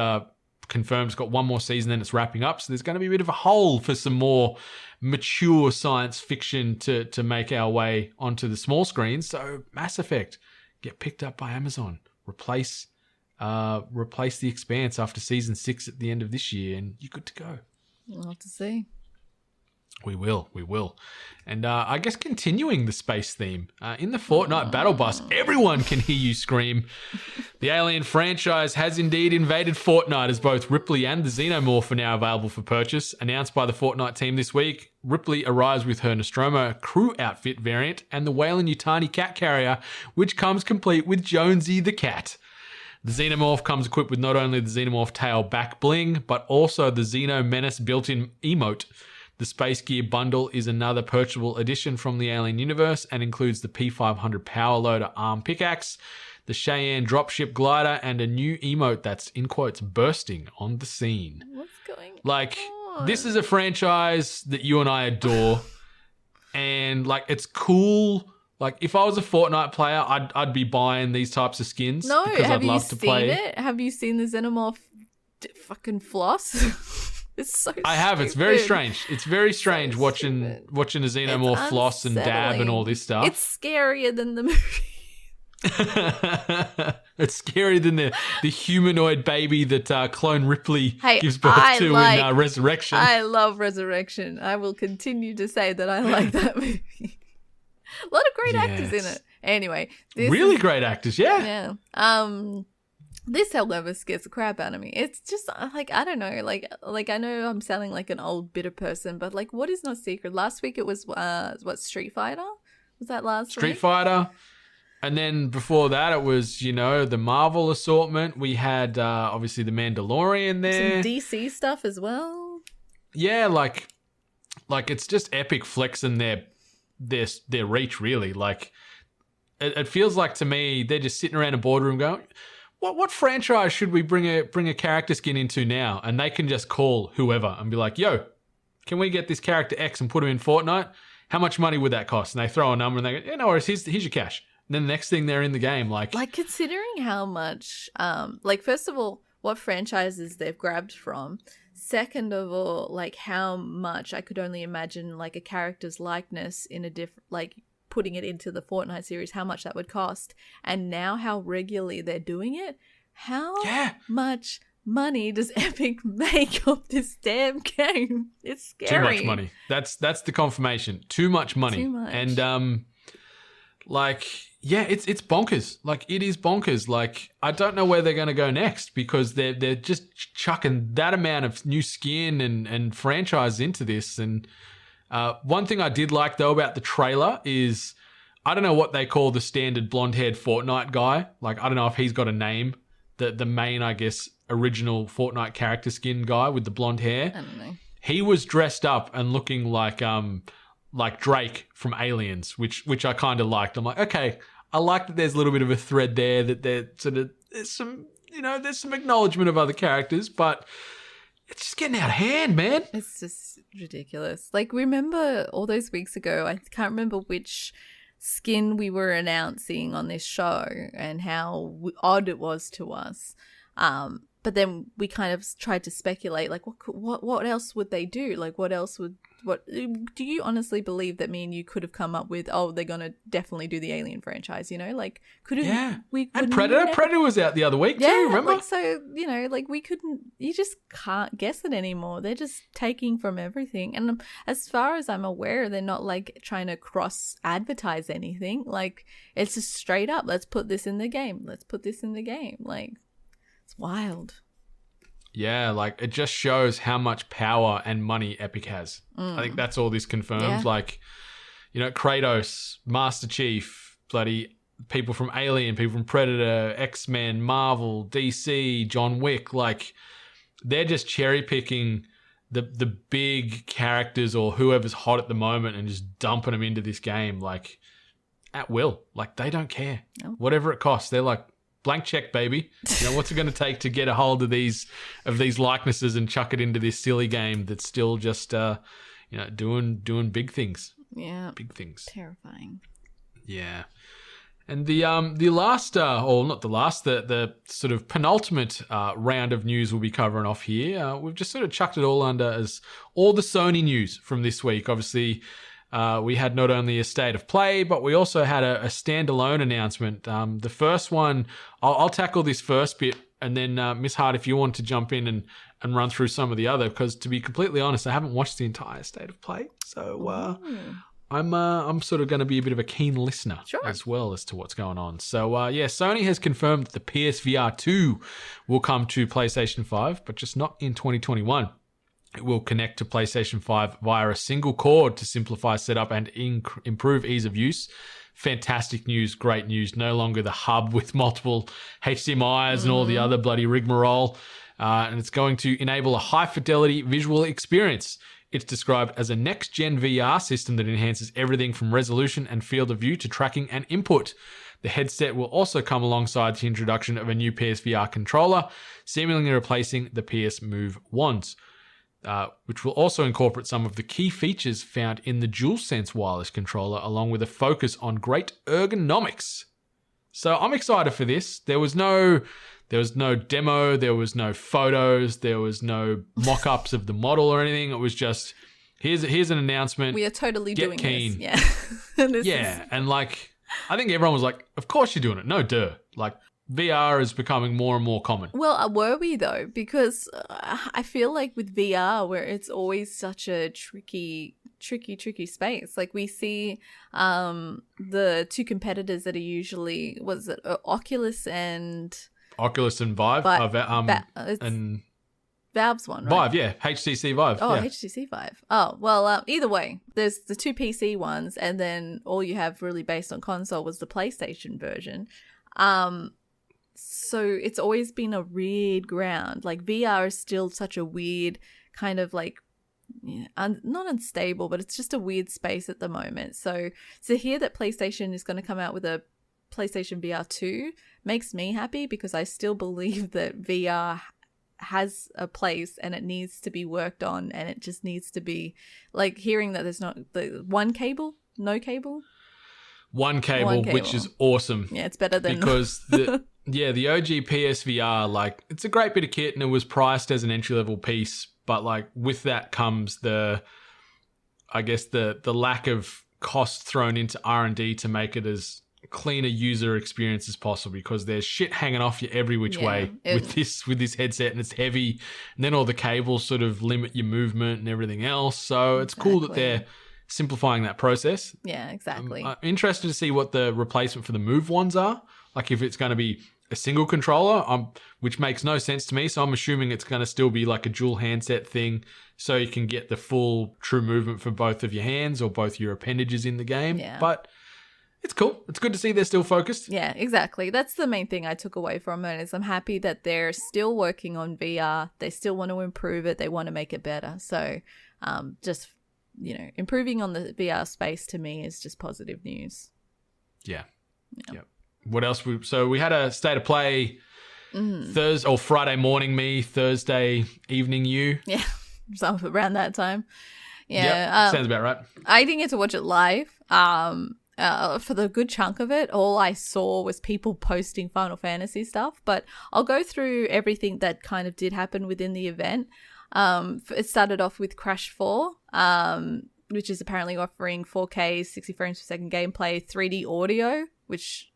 confirmed it's got one more season, then it's wrapping up, so there's going to be a bit of a hole for some more mature science fiction to make our way onto the small screen. So Mass Effect, get picked up by Amazon. Replace The Expanse after season 6 at the end of this year, and you're good to go. We'll have to see. We will. And I guess continuing the space theme, in the Fortnite Battle Bus, everyone can hear you scream. The Alien franchise has indeed invaded Fortnite, as both Ripley and the Xenomorph are now available for purchase. Announced by the Fortnite team this week, Ripley arrives with her Nostromo crew outfit variant and the Weyland-Yutani cat carrier, which comes complete with Jonesy the cat. The Xenomorph comes equipped with not only the Xenomorph tail back bling, but also the Xeno Menace built-in emote. The Space Gear bundle is another purchasable addition from the Alien universe and includes the P500 power loader arm pickaxe, the Cheyenne dropship glider, and a new emote that's, in quotes, bursting on the scene. What's going on? This is a franchise that you and I adore, and, it's cool, Like, if I was a Fortnite player, I'd be buying these types of skins because I'd love to play. It? Have you seen the Xenomorph fucking floss? It's so I have. stupid. It's very strange. It's very strange watching a Xenomorph floss and dab and all this stuff. It's scarier than the movie. It's scarier than the humanoid baby that Clone Ripley gives birth to in Resurrection. I love Resurrection. I will continue to say that I like that movie. A lot of great actors in it. Anyway, really great actors, yeah. This, however, scares the crap out of me. It's just like, I don't know, like I know I'm sounding like an old bitter person, but like, what is not secret? Last week it was Street Fighter? Was that last week? Street Fighter. And then before that, it was, the Marvel assortment. We had, obviously, The Mandalorian there. Some DC stuff as well. Yeah, like it's just epic flexing their reach, really. Like, it feels like to me, they're just sitting around a boardroom going, what franchise should we bring a character skin into now? And they can just call whoever and be like, yo, can we get this character X and put him in Fortnite? How much money would that cost? And they throw a number and they go, yeah, no worries, here's your cash. And then the next thing they're in the game, like considering how much, first of all, what franchises they've grabbed from. Second of all, like how much I could only imagine like a character's likeness in a different, like putting it into the Fortnite series, how much that would cost. And now how regularly they're doing it. How much money does Epic make off this damn game? It's scary. Too much money. That's the confirmation. Too much money. Too much. And it's bonkers. Like, it is bonkers. Like, I don't know where they're going to go next because they're just chucking that amount of new skin and franchise into this. And one thing I did like, though, about the trailer is I don't know what they call the standard blonde-haired Fortnite guy. Like, I don't know if he's got a name. The main, I guess, original Fortnite character skin guy with the blonde hair. I don't know. He was dressed up and looking like Drake from Aliens, which I kind of liked. I'm like, okay, I like that there's a little bit of a thread there, that there's some acknowledgement of other characters, but it's just getting out of hand, man. It's just ridiculous. Like, remember all those weeks ago, I can't remember which skin we were announcing on this show and how odd it was to us. But then we kind of tried to speculate, like, what else would they do? Like, what do you honestly believe that me and you could have come up with? Oh, they're going to definitely do the Alien franchise, Like, could have... Yeah. And Predator was out the other week too, remember? Like, so, we couldn't... You just can't guess it anymore. They're just taking from everything. And as far as I'm aware, they're not, like, trying to cross-advertise anything. Like, it's just straight up, let's put this in the game. Let's put this in the game. Like... It's wild. Yeah, like, it just shows how much power and money Epic has. I think that's all this confirms. Yeah. Like, Kratos, Master Chief, bloody people from Alien, people from Predator, X-Men, Marvel, DC, John Wick. Like, they're just cherry picking the big characters or whoever's hot at the moment and just dumping them into this game, like, at will. Like, they don't care. No. Whatever it costs, they're like, blank check, baby. What's it going to take to get a hold of these likenesses and chuck it into this silly game that's still just, doing big things. Yeah. Big things. Terrifying. Yeah. And the last, or not the last, the sort of penultimate round of news we'll be covering off here. We've just sort of chucked it all under as all the Sony news from this week. Obviously, we had not only a state of play, but we also had a standalone announcement. The first one, I'll tackle this first bit, and then Miss Hart, if you want to jump in and run through some of the other, because to be completely honest, I haven't watched the entire state of play, so I'm sort of going to be a bit of a keen listener as well as to what's going on. So Sony has confirmed that the PSVR 2 will come to PlayStation 5, but just not in 2021. It will connect to PlayStation 5 via a single cord to simplify setup and improve ease of use. Fantastic news, great news. No longer the hub with multiple HDMIs and all the other bloody rigmarole. And it's going to enable a high-fidelity visual experience. It's described as a next-gen VR system that enhances everything from resolution and field of view to tracking and input. The headset will also come alongside the introduction of a new PSVR controller, seemingly replacing the PS Move wands. which will also incorporate some of the key features found in the DualSense wireless controller, along with a focus on great ergonomics. So I'm excited for this. There was no demo, there was no photos, there was no mock-ups of the model or anything. It was just, here's an announcement. We are totally Get doing keen. this. Yeah. And like, I think everyone was like, of course you're doing it. No, duh. Like, VR is becoming more and more common. Well, were we though? Because I feel like with VR, where it's always such a tricky space. Like we see the two competitors that are usually, Oculus and Vive, and Valve's one, right? Vive, yeah, HTC Vive. Oh, yeah. HTC Vive. Oh, well, either way, there's the two PC ones, and then all you have really based on console was the PlayStation version. So it's always been a weird ground. Like VR is still such a weird kind of like, not unstable, but it's just a weird space at the moment. So to hear that PlayStation is going to come out with a PlayStation VR 2 makes me happy, because I still believe that VR has a place and it needs to be worked on, and it just needs to be like hearing that there's not the one cable, one cable, which is awesome. Yeah, it's better than because the OG PSVR, like, it's a great bit of kit and it was priced as an entry-level piece, but like with that comes the lack of cost thrown into R&D to make it as clean a user experience as possible, because there's shit hanging off you every which way with this headset, and it's heavy, and then all the cables sort of limit your movement and everything else. So it's cool that they're simplifying that process. Yeah, exactly. I'm interested to see what the replacement for the Move ones are. Like if it's going to be a single controller, which makes no sense to me. So I'm assuming it's going to still be like a dual handset thing, so you can get the full true movement for both of your hands or both your appendages in the game. Yeah. But it's cool. It's good to see they're still focused. Yeah, exactly. That's the main thing I took away from it, is I'm happy that they're still working on VR. They still want to improve it. They want to make it better. So just, improving on the VR space to me is just positive news. Yeah. What else? We had a state of play Thursday or Friday morning me, Thursday evening you. Yeah, so around that time. Yeah. Sounds about right. I didn't get to watch it live. For the good chunk of it, all I saw was people posting Final Fantasy stuff, but I'll go through everything that kind of did happen within the event. It started off with Crash 4, which is apparently offering 4K, 60 frames per second gameplay, 3D audio, which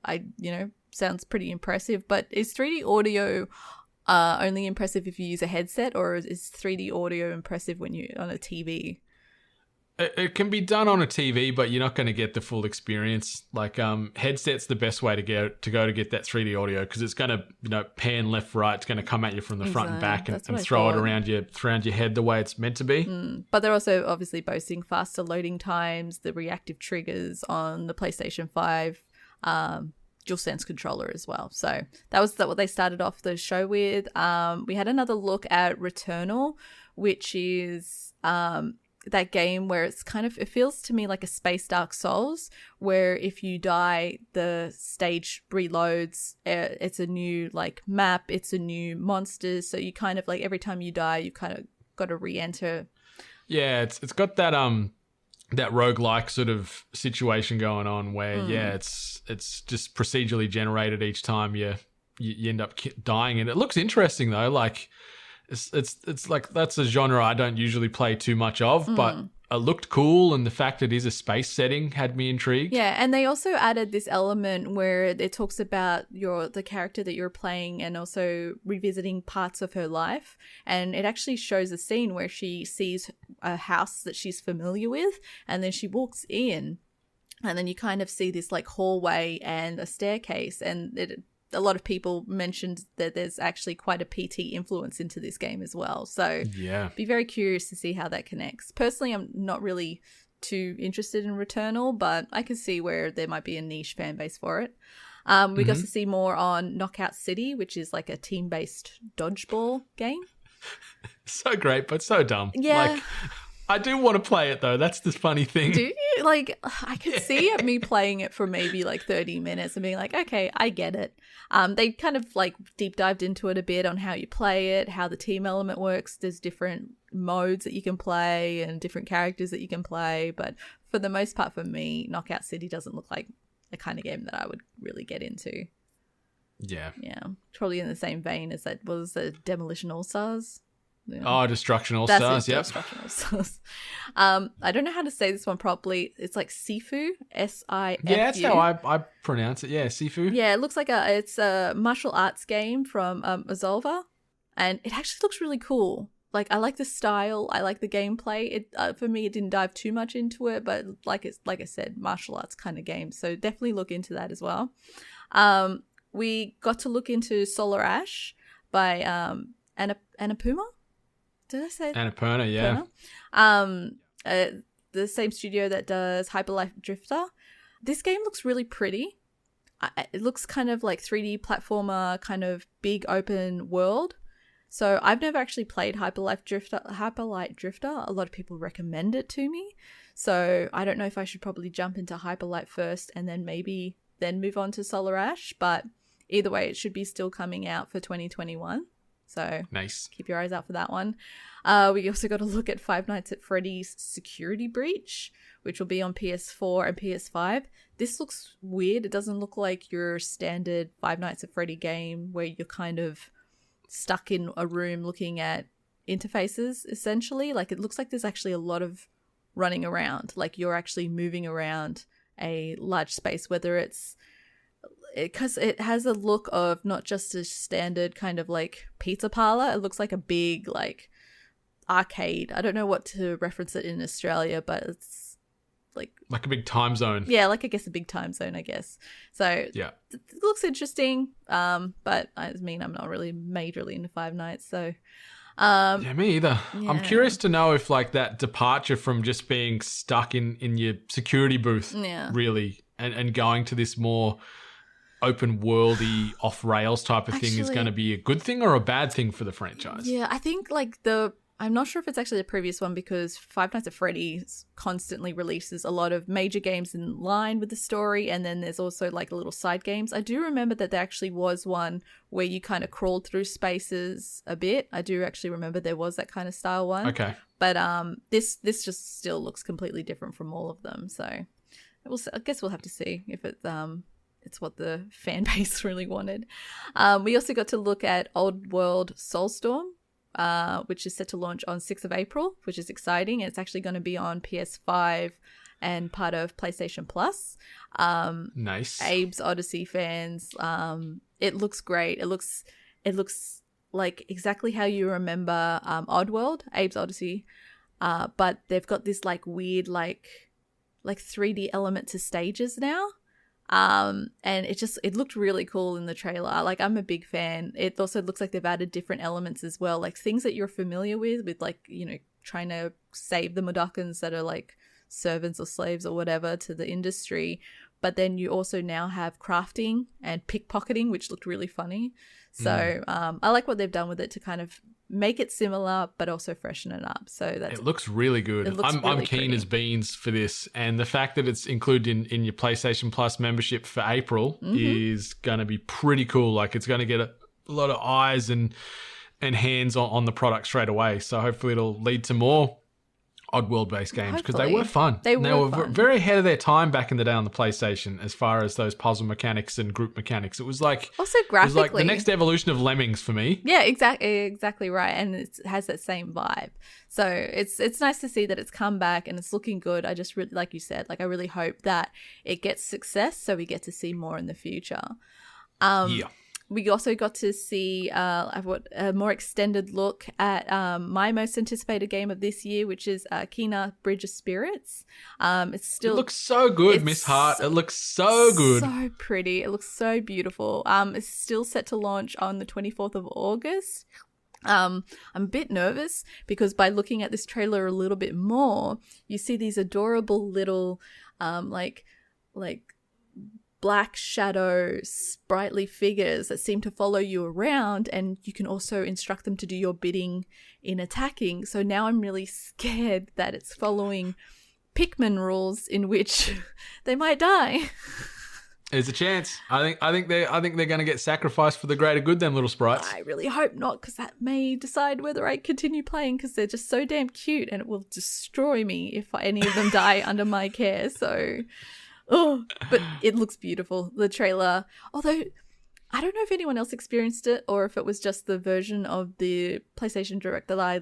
sounds pretty impressive. But is 3D audio only impressive if you use a headset, or is 3D audio impressive when you're on a TV? It can be done on a TV, but you're not going to get the full experience. Like headset's the best way to go to get that 3D audio, because it's going to pan left right. It's going to come at you from the front and back and throw it around your head the way it's meant to be. But they're also obviously boasting faster loading times, the reactive triggers on the PlayStation 5 DualSense controller as well. So that was what they started off the show with. We had another look at Returnal, which is that game where it feels to me like a space Dark Souls, where if you die, the stage reloads. It's a new map, it's a new monster, so you kind of every time you die, you kind of got to re-enter. Yeah, it's got that that roguelike sort of situation going on where it's just procedurally generated each time you end up dying, and it looks interesting though. Like it's like, that's a genre I don't usually play too much of, but it looked cool, and the fact it is a space setting had me intrigued. Yeah, and they also added this element where it talks about the character that you're playing, and also revisiting parts of her life, and it actually shows a scene where she sees a house that she's familiar with, and then she walks in, and then you kind of see this hallway and a staircase, and a lot of people mentioned that there's actually quite a PT influence into this game as well. So be very curious to see how that connects. Personally, I'm not really too interested in Returnal, but I can see where there might be a niche fan base for it. We got to see more on Knockout City, which is like a team-based dodgeball game. So great, but so dumb. Yeah. I do want to play it though. That's the funny thing. Do you? Like, I could see me playing it for maybe like 30 minutes and being like, okay, I get it. They kind of like deep dived into it a bit on how you play it, how the team element works. There's different modes that you can play and different characters that you can play. But for the most part, for me, Knockout City doesn't look like the kind of game that I would really get into. Yeah. Yeah. Probably in the same vein as that was the Demolition All-Stars. Yeah. Oh, Destruction All-Stars, yep. Destruction All-Stars. I don't know how to say this one properly. It's like Sifu, S-I-F-U. Yeah, that's how I pronounce it. Yeah, Sifu. Yeah, it looks like it's a martial arts game from Azolva, and it actually looks really cool. Like, I like the style, I like the gameplay. It for me, it didn't dive too much into it, but like I said, martial arts kind of game. So definitely look into that as well. We got to look into Solar Ash by Annapurna. Did I say Annapurna? Yeah. The same studio that does Hyperlife Drifter. This game looks really pretty. It looks kind of like 3D platformer, kind of big open world. So I've never actually played Hyperlight Drifter. A lot of people recommend it to me. So I don't know if I should probably jump into Hyperlight first and then maybe then move on to Solar Ash. But either way, it should be still coming out for 2021. So nice. Keep your eyes out for that one. We also got to look at Five Nights at Freddy's Security Breach, which will be on PS4 and PS5. This looks weird. It doesn't look like your standard Five Nights at Freddy game where you're kind of stuck in a room looking at interfaces, essentially. Like, it looks like there's actually a lot of running around. Like, you're actually moving around a large space, whether it's because it has a look of not just a standard kind of like pizza parlor. It looks like a big like arcade. I don't know what to reference it in Australia, but it's like a big time zone. Yeah, like I guess a big time zone, I guess. So yeah, it looks interesting. But I mean, I'm not really majorly into Five Nights, so yeah, me either. Yeah. I'm curious to know if like that departure from just being stuck in your security booth, really, and going to this more open worldy off rails type of thing is going to be a good thing or a bad thing for the franchise. Yeah, I think like I'm not sure if it's actually the previous one, because Five Nights at Freddy's constantly releases a lot of major games in line with the story, and then there's also like little side games. I do remember that there actually was one where you kind of crawled through spaces a bit. I do actually remember there was that kind of style one. Okay. But this just still looks completely different from all of them. So I guess we'll have to see if it's what the fan base really wanted. We also got to look at Old World Soulstorm, which is set to launch on 6th of April, which is exciting. And it's actually going to be on PS5 and part of PlayStation Plus. Nice. Abe's Odyssey fans. It looks great. It looks like exactly how you remember Oddworld, Abe's Odyssey. But they've got this like weird like 3D element to stages now. And it looked really cool in the trailer. Like, I'm a big fan. It also looks like they've added different elements as well, like things that you're familiar with like, you know, trying to save the Mudokons that are like servants or slaves or whatever to the industry. But then you also now have crafting and pickpocketing, which looked really funny. So I like what they've done with it to kind of make it similar but also freshen it up. So it looks really good. I'm keen pretty. as beans for this, and the fact that it's included in your PlayStation Plus membership for April is going to be pretty cool. Like, it's going to get a lot of eyes and hands on the product straight away. So hopefully it'll lead to more Oddworld based games, because they were fun. They were fun. Very ahead of their time back in the day on the PlayStation as far as those puzzle mechanics and group mechanics. It was like also graphically, it was like the next evolution of Lemmings for me. Yeah, exactly right, and it has that same vibe. So it's nice to see that it's come back and it's looking good. I just really, like you said, like I really hope that it gets success, so we get to see more in the future. Yeah. We also got to see a more extended look at my most anticipated game of this year, which is Kena Bridge of Spirits. It looks so good, Miss Hart. It looks so good. So pretty. It looks so beautiful. It's still set to launch on the 24th of August. I'm a bit nervous because by looking at this trailer a little bit more, you see these adorable little like black shadow sprightly figures that seem to follow you around, and you can also instruct them to do your bidding in attacking. So now I'm really scared that it's following Pikmin rules in which they might die. There's a chance. I think they're going to get sacrificed for the greater good, them little sprites. I really hope not, because that may decide whether I continue playing, because they're just so damn cute, and it will destroy me if any of them die under my care. So, but it looks beautiful. The trailer, although I don't know if anyone else experienced it or if it was just the version of the PlayStation Direct that I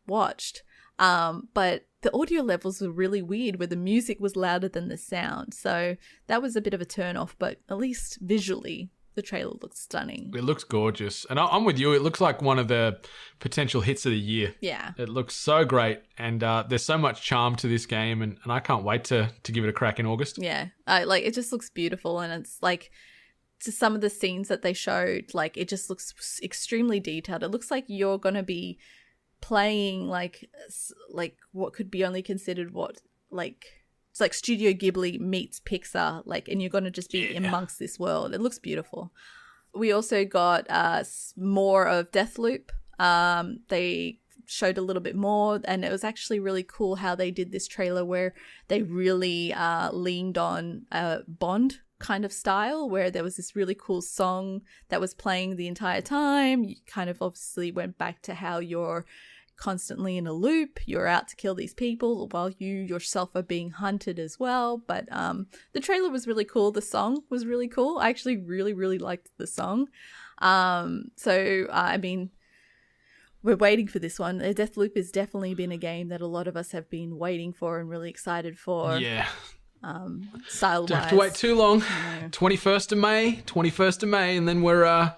watched. But the audio levels were really weird, where the music was louder than the sound. So that was a bit of a turn off, but at least visually, the trailer looks stunning. It looks gorgeous. And I'm with you. It looks like one of the potential hits of the year. Yeah. It looks so great. And there's so much charm to this game. And I can't wait to give it a crack in August. Yeah. It just looks beautiful. And it's to some of the scenes that they showed, it just looks extremely detailed. It looks like you're going to be playing like what could be only considered it's like Studio Ghibli meets Pixar, and you're going to just be amongst this world. It looks beautiful. We also got more of Deathloop. They showed a little bit more, and it was actually really cool how they did this trailer where they really leaned on Bond kind of style, where there was this really cool song that was playing the entire time. You kind of obviously went back to how you're constantly in a loop. You're out to kill these people while you yourself are being hunted as well. But the trailer was really cool. The song was really cool. I actually really, really liked the song. I mean, we're waiting for this one. Deathloop has definitely been a game that a lot of us have been waiting for and really excited for. Yeah. Style-wise. Don't have to wait too long. 21st of May, and then we're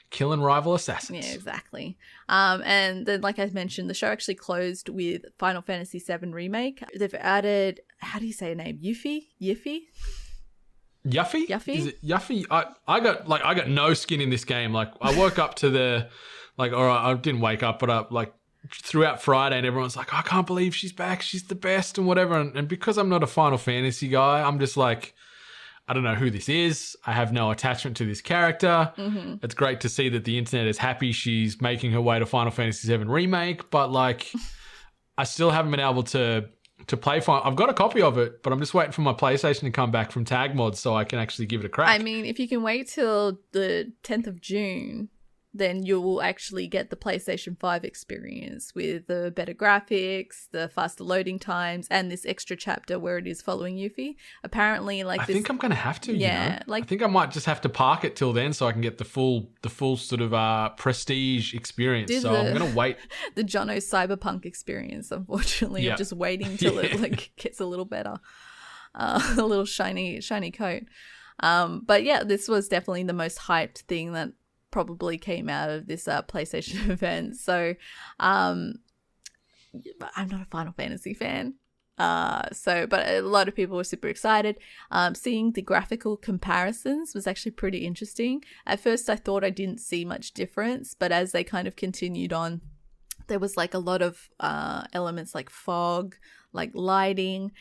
killing rival assassins. Yeah, exactly. And then, like I mentioned, the show actually closed with Final Fantasy VII Remake. They've added, how do you say her name? Yuffie? Yuffie? Yuffie? Is it Yuffie? I got no skin in this game. I woke up to I didn't wake up, but throughout Friday, and everyone's like, I can't believe she's back. She's the best and whatever. And because I'm not a Final Fantasy guy, I'm just I don't know who this is. I have no attachment to this character. Mm-hmm. It's great to see that the internet is happy she's making her way to Final Fantasy VII Remake, but I still haven't been able to play Final. I've got a copy of it, but I'm just waiting for my PlayStation to come back from Tag Mods so I can actually give it a crack. I mean, if you can wait till the 10th of June, then you will actually get the PlayStation 5 experience with the better graphics, the faster loading times, and this extra chapter where it is following Yuffie. Apparently, I think I'm going to have to, yeah, I think I might just have to park it till then so I can get the full sort of prestige experience. So I'm going to wait. The Jono Cyberpunk experience, unfortunately. I'm just waiting till it gets a little better. A little shiny coat. But yeah, this was definitely the most hyped thing that probably came out of this PlayStation event. So I'm not a Final Fantasy fan. But a lot of people were super excited. Seeing the graphical comparisons was actually pretty interesting. At first I thought I didn't see much difference, but as they kind of continued on, there was a lot of elements like fog, like lighting.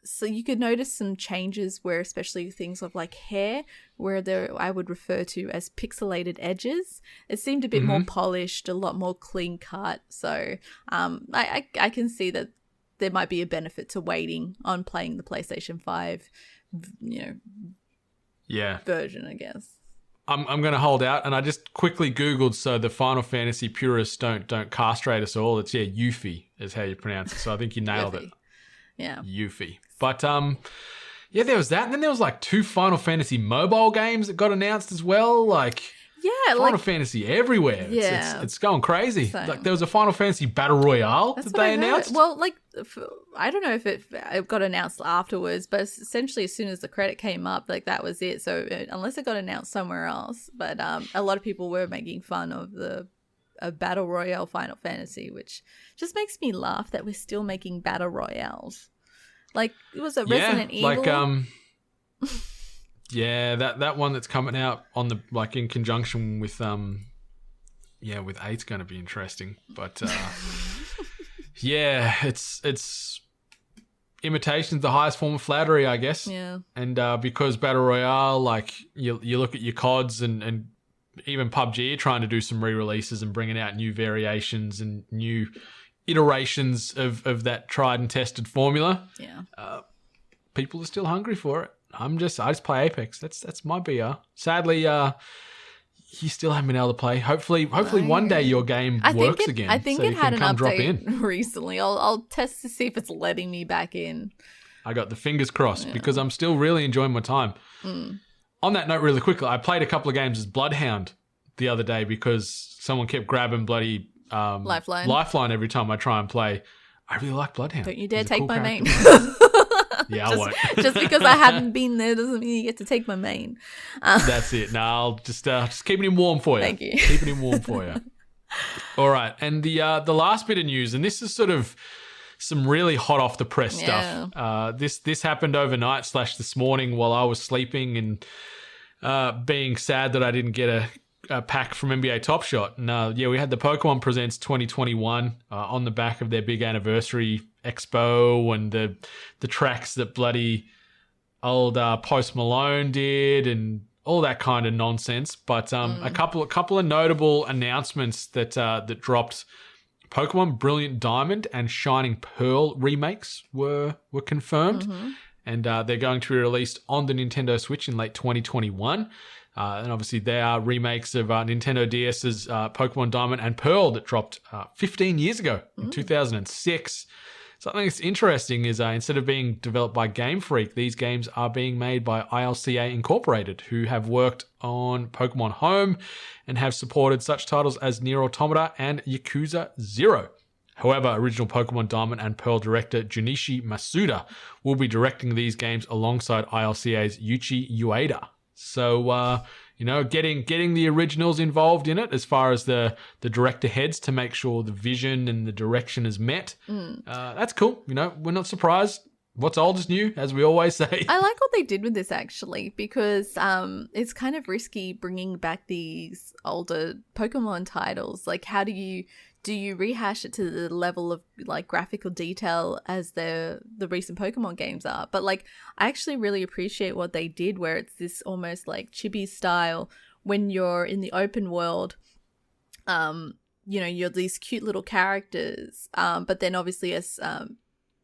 So you could notice some changes where, especially things of hair, where I would refer to as pixelated edges. It seemed a bit more polished, a lot more clean cut. So I can see that there might be a benefit to waiting on playing the PlayStation 5, version, I guess. I'm going to hold out, and I just quickly Googled so the Final Fantasy purists don't castrate us all. It's Yuffie is how you pronounce it. So I think you nailed it. Yeah. Yuffie. But there was that, and then there was 2 Final Fantasy mobile games that got announced as well. Final Fantasy everywhere. Yeah, it's going crazy. Same. There was a Final Fantasy Battle Royale that they announced. Well, I don't know if it got announced afterwards, but essentially as soon as the credit came up, that was it. So unless it got announced somewhere else, but a lot of people were making fun of a Battle Royale Final Fantasy, which just makes me laugh that we're still making Battle Royales. It was a Resident Evil. That one that's coming out on the in conjunction with with 8's going to be interesting. But it's imitation's the highest form of flattery, I guess. Yeah. And because Battle Royale, like you look at your CODs and even PUBG trying to do some re-releases and bringing out new variations and new iterations of that tried and tested formula. Yeah. People are still hungry for it. I just play Apex. That's my BR. Sadly, you still haven't been able to play. Hopefully one day your game works again. I think so it had an update recently. I'll test to see if it's letting me back in. I got the fingers crossed because I'm still really enjoying my time. On that note, really quickly, I played a couple of games as Bloodhound the other day because someone kept grabbing bloody Lifeline every time I try and play. I really like Bloodhound. Don't you dare take my main. Yeah, I won't. Just because I haven't been there doesn't mean you get to take my main. That's it. No, I'll just keeping him warm for you. Thank you. Keeping him warm for you. All right. And the last bit of news, and this is sort of some really hot off the press stuff. This happened overnight / this morning while I was sleeping and being sad that I didn't get a pack from NBA Top Shot. And we had the Pokemon Presents 2021 on the back of their big anniversary expo and the tracks that bloody old Post Malone did and all that kind of nonsense. But a couple of notable announcements that dropped. Pokemon Brilliant Diamond and Shining Pearl remakes were confirmed, and they're going to be released on the Nintendo Switch in late 2021. And obviously, they are remakes of Nintendo DS's Pokemon Diamond and Pearl that dropped 15 years ago in 2006. Something that's interesting is instead of being developed by Game Freak, these games are being made by ILCA Incorporated, who have worked on Pokemon Home and have supported such titles as Nier Automata and Yakuza 0. However, original Pokemon Diamond and Pearl director Junichi Masuda will be directing these games alongside ILCA's Yuichi Ueda. So, getting the originals involved in it as far as the director heads to make sure the vision and the direction is met. That's cool. We're not surprised. What's old is new, as we always say. I like what they did with this, actually, because it's kind of risky bringing back these older Pokemon titles. Like, how do you rehash it to the level of like graphical detail as the recent Pokemon games are? But like, I actually really appreciate what they did, where it's this almost like chibi style when you're in the open world. You're these cute little characters, but then obviously as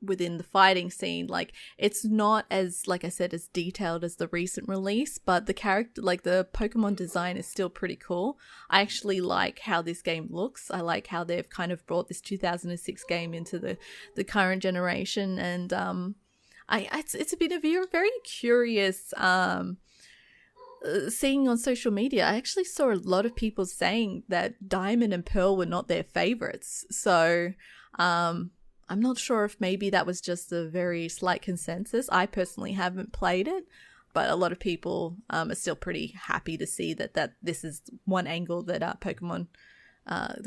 within the fighting scene, like it's not as, like I said, as detailed as the recent release, but the character, like the Pokemon design is still pretty cool. I actually like how this game looks. I like how they've kind of brought this 2006 game into the current generation, and it's been a very curious seeing on social media. I actually saw a lot of people saying that Diamond and Pearl were not their favorites, so I'm not sure if maybe that was just a very slight consensus. I personally haven't played it, but a lot of people are still pretty happy to see that this is one angle that the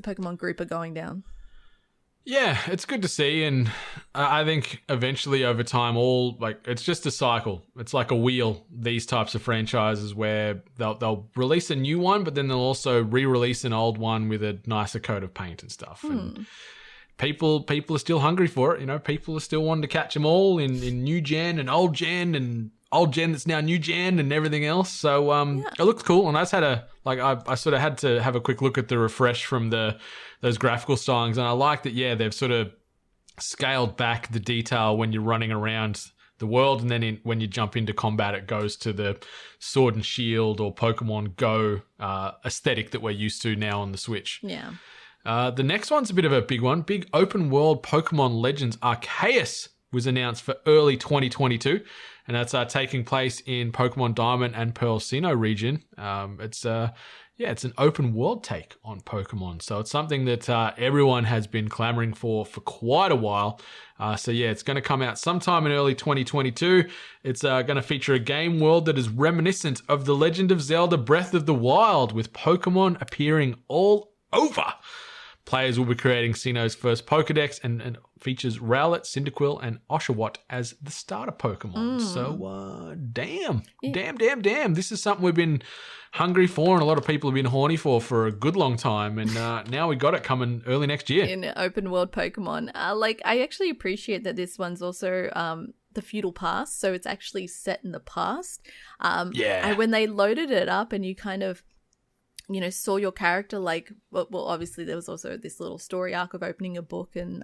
Pokemon group are going down. Yeah, it's good to see, and I think eventually over time, it's just a cycle. It's like a wheel, these types of franchises, where they'll release a new one, but then they'll also re-release an old one with a nicer coat of paint and stuff. And people are still hungry for it. People are still wanting to catch them all in new gen and old gen that's now new gen and everything else. So It looks cool, and I just had I sort of had to have a quick look at the refresh from those graphical stylings, and I like that. Yeah, they've sort of scaled back the detail when you're running around the world, and then when you jump into combat, it goes to the Sword and Shield or Pokemon Go aesthetic that we're used to now on the Switch. Yeah. The next one's a bit of a big one. Big open world Pokemon Legends Arceus was announced for early 2022, and that's taking place in Pokemon Diamond and Pearl Sinnoh region. It's an open world take on Pokemon, so it's something that everyone has been clamoring for quite a while. It's going to come out sometime in early 2022. It's going to feature a game world that is reminiscent of The Legend of Zelda Breath of the Wild, with Pokemon appearing all over. Players will be creating Sinnoh's first Pokedex and features Rowlet, Cyndaquil, and Oshawott as the starter Pokemon. So, damn. This is something we've been hungry for and a lot of people have been horny for a good long time. And now we got it coming early next year. In open world Pokemon. I actually appreciate that this one's also the feudal past. So it's actually set in the past. And when they loaded it up and you kind of saw your character well, obviously there was also this little story arc of opening a book and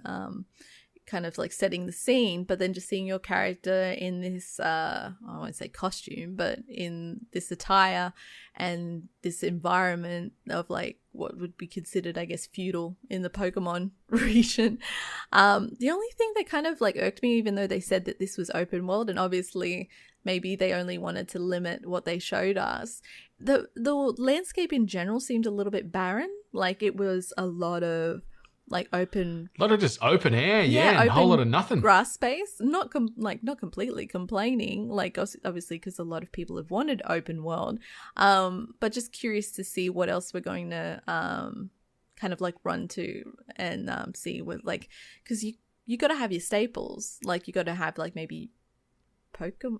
kind of like setting the scene, but then just seeing your character in this, I won't say costume, but in this attire and this environment of like what would be considered, I guess, feudal in the Pokemon region. The only thing that kind of like irked me, even though they said that this was open world and obviously maybe they only wanted to limit what they showed us, the landscape in general seemed a little bit barren. Like it was a lot of like open, a lot of just open air, and a whole lot of nothing. Grass space, not completely complaining, like obviously because a lot of people have wanted open world, but just curious to see what else we're going to kind of like run to and see with like, because you got to have your staples, like you got to have like maybe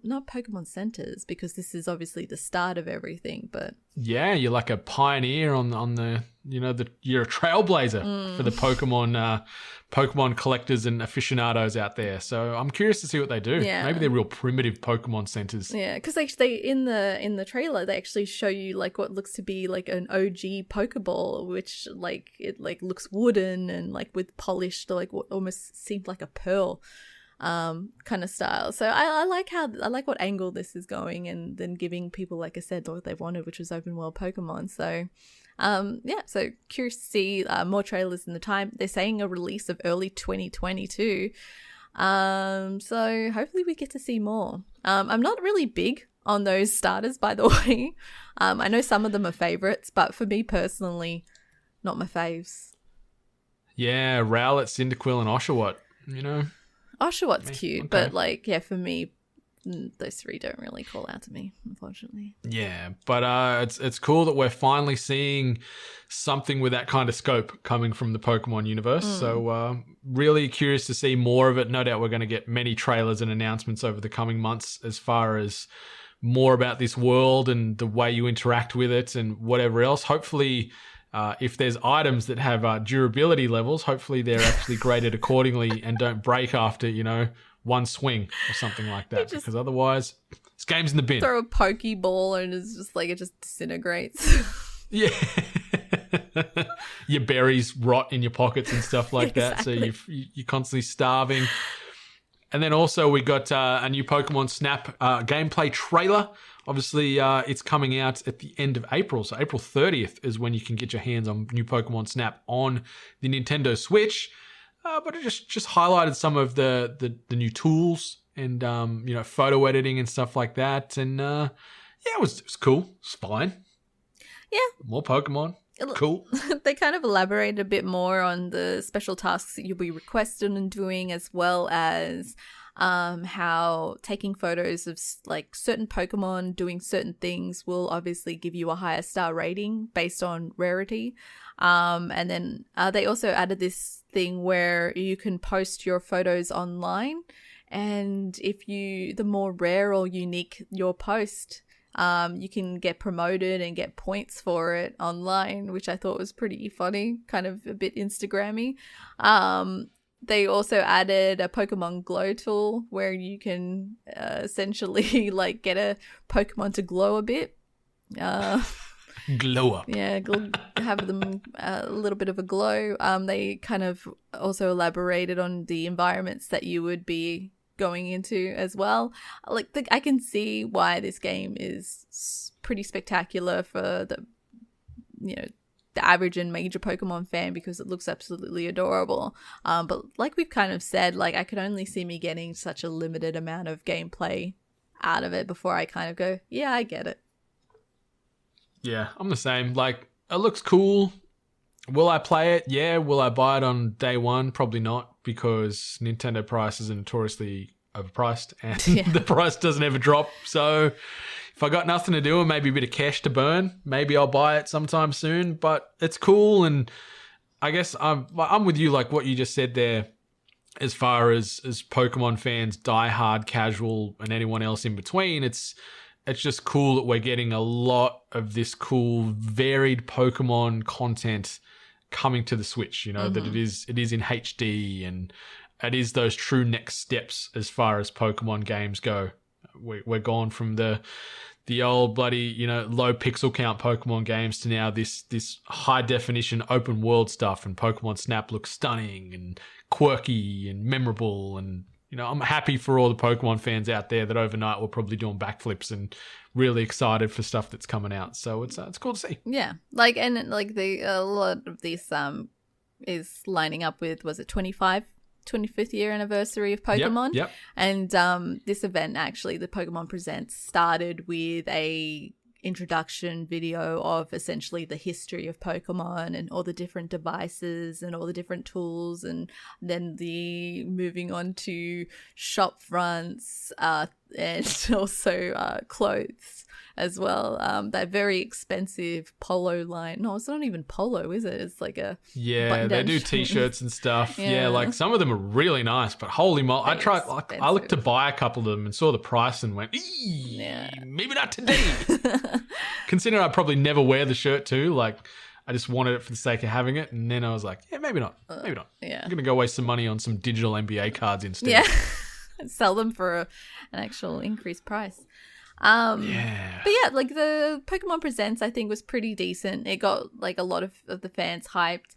not Pokemon centers, because this is obviously the start of everything, but you're like a pioneer on the you're a trailblazer for the Pokemon collectors and aficionados out there. So I'm curious to see what they do. Maybe they're real primitive Pokemon centers. Because they in the trailer they actually show you like what looks to be like an OG Pokeball, which like it like looks wooden and like with polished, like what almost seemed like a pearl kind of style. So I like what angle this is going, and then giving people, like I said, what they've wanted, which was open world Pokemon. So so curious to see more trailers in the time. They're saying a release of early 2022. So hopefully we get to see more. I'm not really big on those starters, by the way. I know some of them are favorites, but for me personally, not my faves. Yeah, Rowlet, Cyndaquil, and Oshawott, Oshawott's cute, but like, for me, those three don't really call out to me, unfortunately. Yeah, but it's cool that we're finally seeing something with that kind of scope coming from the Pokemon universe. So really curious to see more of it. No doubt we're going to get many trailers and announcements over the coming months as far as more about this world and the way you interact with it and whatever else. Hopefully, if there's items that have durability levels, hopefully they're actually graded accordingly and don't break after, one swing or something like that. Because otherwise, this game's in the bin. Throw a Pokeball and it's just like it just disintegrates. Yeah. Your berries rot in your pockets and stuff like that. So you're constantly starving. And then also we got a new Pokemon Snap gameplay trailer. Obviously, it's coming out at the end of April. So April 30th is when you can get your hands on new Pokemon Snap on the Nintendo Switch. But it just highlighted some of the new tools and, photo editing and stuff like that. And, it was cool. It's fine. Yeah. More Pokemon. Cool. They kind of elaborate a bit more on the special tasks that you'll be requested and doing, as well as how taking photos of like certain Pokemon doing certain things will obviously give you a higher star rating based on rarity. And then they also added this thing where you can post your photos online, and the more rare or unique your post, you can get promoted and get points for it online, which I thought was pretty funny, kind of a bit Instagrammy. They also added a Pokemon glow tool where you can essentially like get a Pokemon to glow a bit. Glow up. Yeah, have them a little bit of a glow. They kind of also elaborated on the environments that you would be going into as well. Like I can see why this game is pretty spectacular for the average and major Pokemon fan, because it looks absolutely adorable. But like we've kind of said, like I could only see me getting such a limited amount of gameplay out of it before I kind of go, yeah, I get it. Yeah, I'm the same. Like, it looks cool. Will I play it? Yeah. Will I buy it on day one? Probably not, because Nintendo prices are notoriously overpriced and the price doesn't ever drop. So if I got nothing to do and maybe a bit of cash to burn, maybe I'll buy it sometime soon. But it's cool, and I guess I'm with you, like what you just said there, as far as Pokemon fans, diehard, casual, and anyone else in between. It's just cool that we're getting a lot of this cool, varied Pokemon content coming to the Switch. You know, that it is in HD, and it is those true next steps as far as Pokemon games go. We're gone from the old bloody, you know, low pixel count Pokemon games to now this high definition open world stuff, and Pokemon Snap looks stunning and quirky and memorable. And, you know, I'm happy for all the Pokemon fans out there that overnight were probably doing backflips and really excited for stuff that's coming out. So it's cool to see. Yeah. Like, and like a lot of this is lining up with, was it 25th year anniversary of Pokemon. Yep. And this event, actually, the Pokemon Presents, started with a introduction video of essentially the history of Pokemon and all the different devices and all the different tools, and then the moving on to shop fronts and also clothes as well. That very expensive polo line. No, it's not even polo, is it? It's like a they do t-shirts and stuff. Yeah, like some of them are really nice, but holy moly, I looked to buy a couple of them and saw the price and went, maybe not today. Considering I probably never wear the shirt too, like I just wanted it for the sake of having it, and then I was like, maybe not. Yeah, I'm gonna go waste some money on some digital NBA cards instead. Yeah, sell them for an actual increased price. But yeah, like the Pokemon Presents, I think, was pretty decent. It got like a lot of the fans hyped.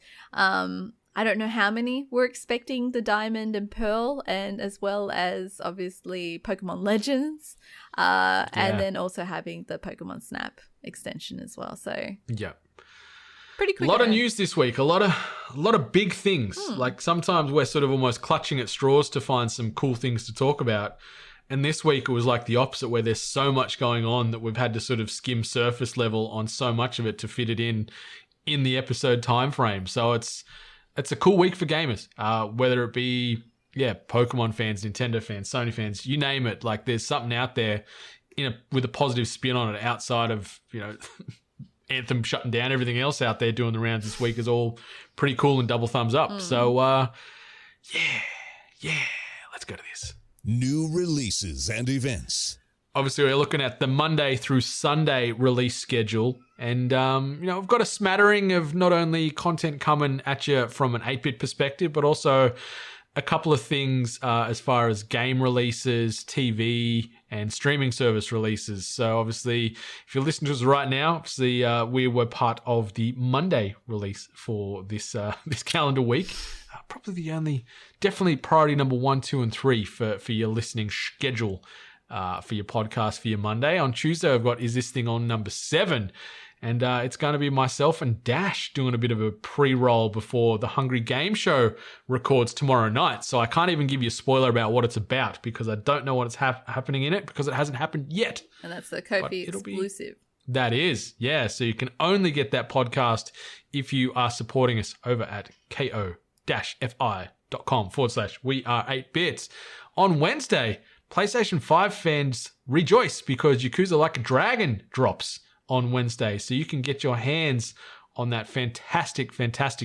I don't know how many were expecting the Diamond and Pearl, and as well as obviously Pokemon Legends, and then also having the Pokemon Snap extension as well. So pretty quick. A lot of news this week. A lot of big things. Like sometimes we're sort of almost clutching at straws to find some cool things to talk about. And this week it was like the opposite, where there's so much going on that we've had to sort of skim surface level on so much of it to fit it in the episode time frame. So it's a cool week for gamers, whether it be Pokemon fans, Nintendo fans, Sony fans, you name it. Like there's something out there with a positive spin on it, outside of, you know, Anthem shutting down. Everything else out there doing the rounds this week is all pretty cool and double thumbs up. So let's go to this. New releases and events. Obviously, we're looking at the Monday through Sunday release schedule. And, you know, we've got a smattering of not only content coming at you from an 8-bit perspective, but also a couple of things as far as game releases, TV, and streaming service releases. So, obviously, if you're listening to us right now, obviously, we were part of the Monday release for this calendar week. Probably definitely priority number 1, 2, and 3 for your listening schedule for your podcast for your Monday. On Tuesday, I've got Is This Thing On number 7. And it's going to be myself and Dash doing a bit of a pre-roll before the Hungry Game Show records tomorrow night. So I can't even give you a spoiler about what it's about, because I don't know what's happening in it, because it hasn't happened yet. And that's the Ko-fi exclusive. That is, yeah. So you can only get that podcast if you are supporting us over at ko-fi.com/we-are8bits. On Wednesday, PlayStation 5 fans rejoice because Yakuza Like a Dragon drops on Wednesday. So you can get your hands on that fantastic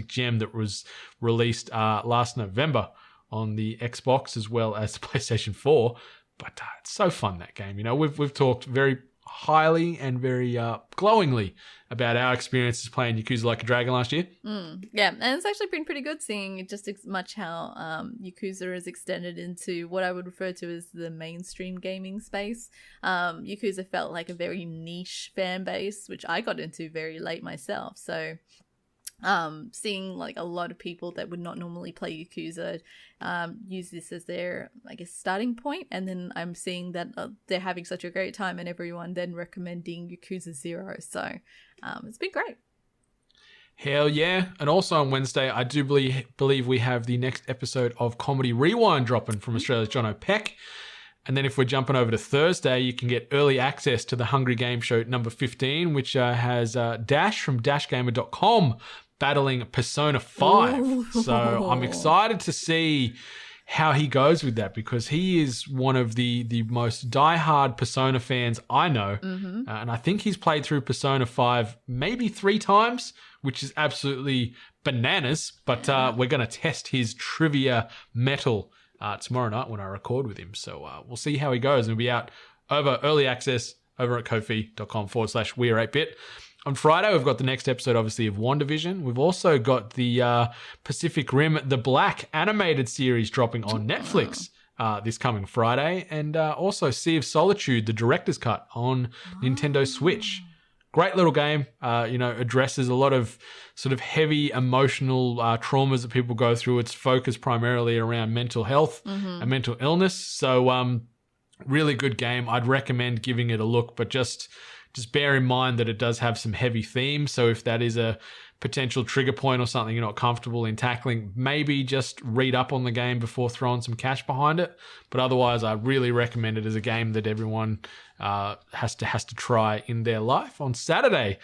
gem that was released last November on the Xbox as well as the PlayStation 4. But it's so fun, that game. You know, we've talked very highly and very glowingly about our experiences playing Yakuza Like a Dragon last year. Yeah, and it's actually been pretty good seeing just as much how Yakuza is extended into what I would refer to as the mainstream gaming space. Yakuza felt like a very niche fan base, which I got into very late myself. So seeing like a lot of people that would not normally play Yakuza use this as their, I guess, starting point, and then I'm seeing that they're having such a great time and everyone then recommending Yakuza 0. So it's been great. Hell yeah. And also on Wednesday, I do believe we have the next episode of Comedy Rewind dropping from Australia's John O'Peck. And then if we're jumping over to Thursday, you can get early access to the Hungry Game Show number 15, which has Dash from dashgamer.com battling Persona 5. Ooh. So I'm excited to see how he goes with that, because he is one of the most diehard Persona fans I know. And I think he's played through Persona 5 maybe 3 times, which is absolutely bananas. But we're going to test his trivia mettle tomorrow night when I record with him. So we'll see how he goes. It'll be out over early access over at ko-fi.com/weare8bit. On Friday, we've got the next episode, obviously, of WandaVision. We've also got the Pacific Rim The Black animated series dropping on Netflix this coming Friday. And also Sea of Solitude, the director's cut on Nintendo Switch. Great little game, addresses a lot of sort of heavy emotional traumas that people go through. It's focused primarily around mental health and mental illness. So really good game. I'd recommend giving it a look, but just bear in mind that it does have some heavy themes. So if that is a potential trigger point or something you're not comfortable in tackling, maybe just read up on the game before throwing some cash behind it. But otherwise, I really recommend it as a game that everyone has to try in their life. On Saturday,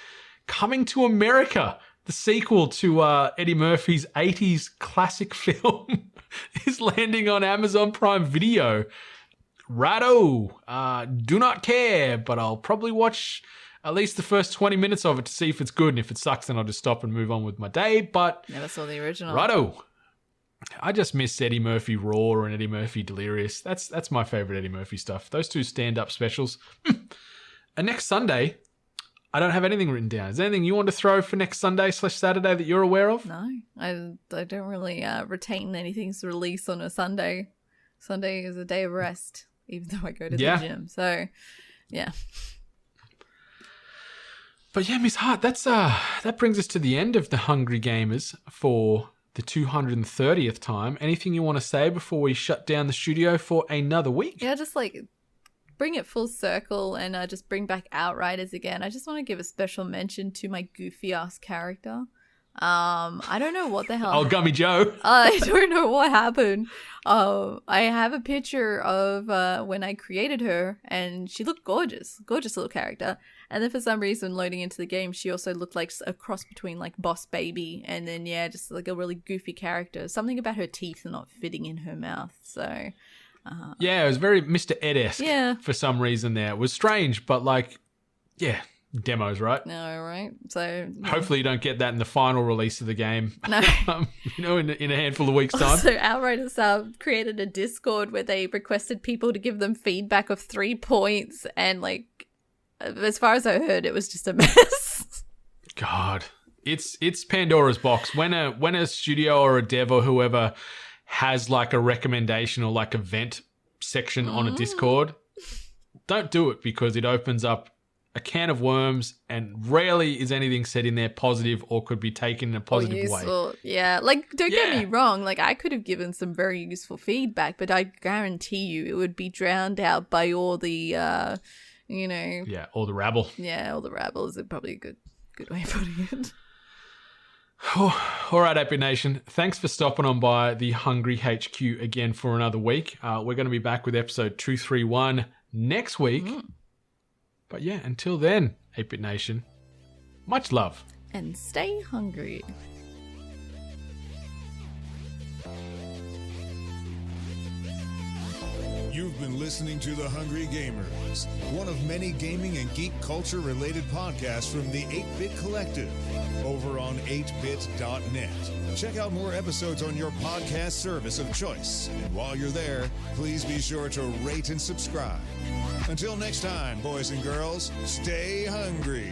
Coming to America, the sequel to Eddie Murphy's 80s classic film, is landing on Amazon Prime Video. Righto, do not care, but I'll probably watch at least the first 20 minutes of it to see if it's good, and if it sucks, then I'll just stop and move on with my day. But never saw the original. Righto, I just miss Eddie Murphy Raw and Eddie Murphy Delirious. That's my favorite Eddie Murphy stuff. Those two stand-up specials. And next Sunday, I don't have anything written down. Is there anything you want to throw for next Sunday/Saturday that you're aware of? No, I don't really retain anything's release on a Sunday. Sunday is a day of rest, even though I go to the gym. So, yeah. But yeah, Miss Hart, that brings us to the end of the Hungry Gamers for the 230th time. Anything you want to say before we shut down the studio for another week? Yeah, just bring it full circle and just bring back Outriders again. I just want to give a special mention to my goofy ass character. I don't know what the hell. Oh, Gummy Joe. I don't know what happened. I have a picture of when I created her, and she looked gorgeous little character. And then for some reason, loading into the game, she also looked like a cross between Boss Baby and then just a really goofy character. Something about her teeth not fitting in her mouth. So yeah, it was very Mr. Ed-esque. Yeah. For some reason there. It was strange, but demos, right? No, right? So hopefully you don't get that in the final release of the game. No. In a handful of weeks' time. So Outriders created a Discord where they requested people to give them feedback of 3 points, and as far as I heard, it was just a mess. God, it's Pandora's box. When a studio or a dev or whoever has a recommendation or a vent section on a Discord, don't do it, because it opens up a can of worms, and rarely is anything said in there positive or could be taken in a positive way. Yeah, don't get me wrong. I could have given some very useful feedback, but I guarantee you it would be drowned out by all the, Yeah, all the rabble. Yeah, all the rabble is probably a good way of putting it. All right, 8-Bit Nation. Thanks for stopping on by the Hungry HQ again for another week. We're going to be back with episode 231 next week. But yeah, until then, 8-Bit Nation, much love. And stay hungry. You've been listening to The Hungry Gamers, one of many gaming and geek culture related podcasts from the 8-Bit Collective over on 8bit.net. Check out more episodes on your podcast service of choice. And while you're there, please be sure to rate and subscribe. Until next time, boys and girls, stay hungry.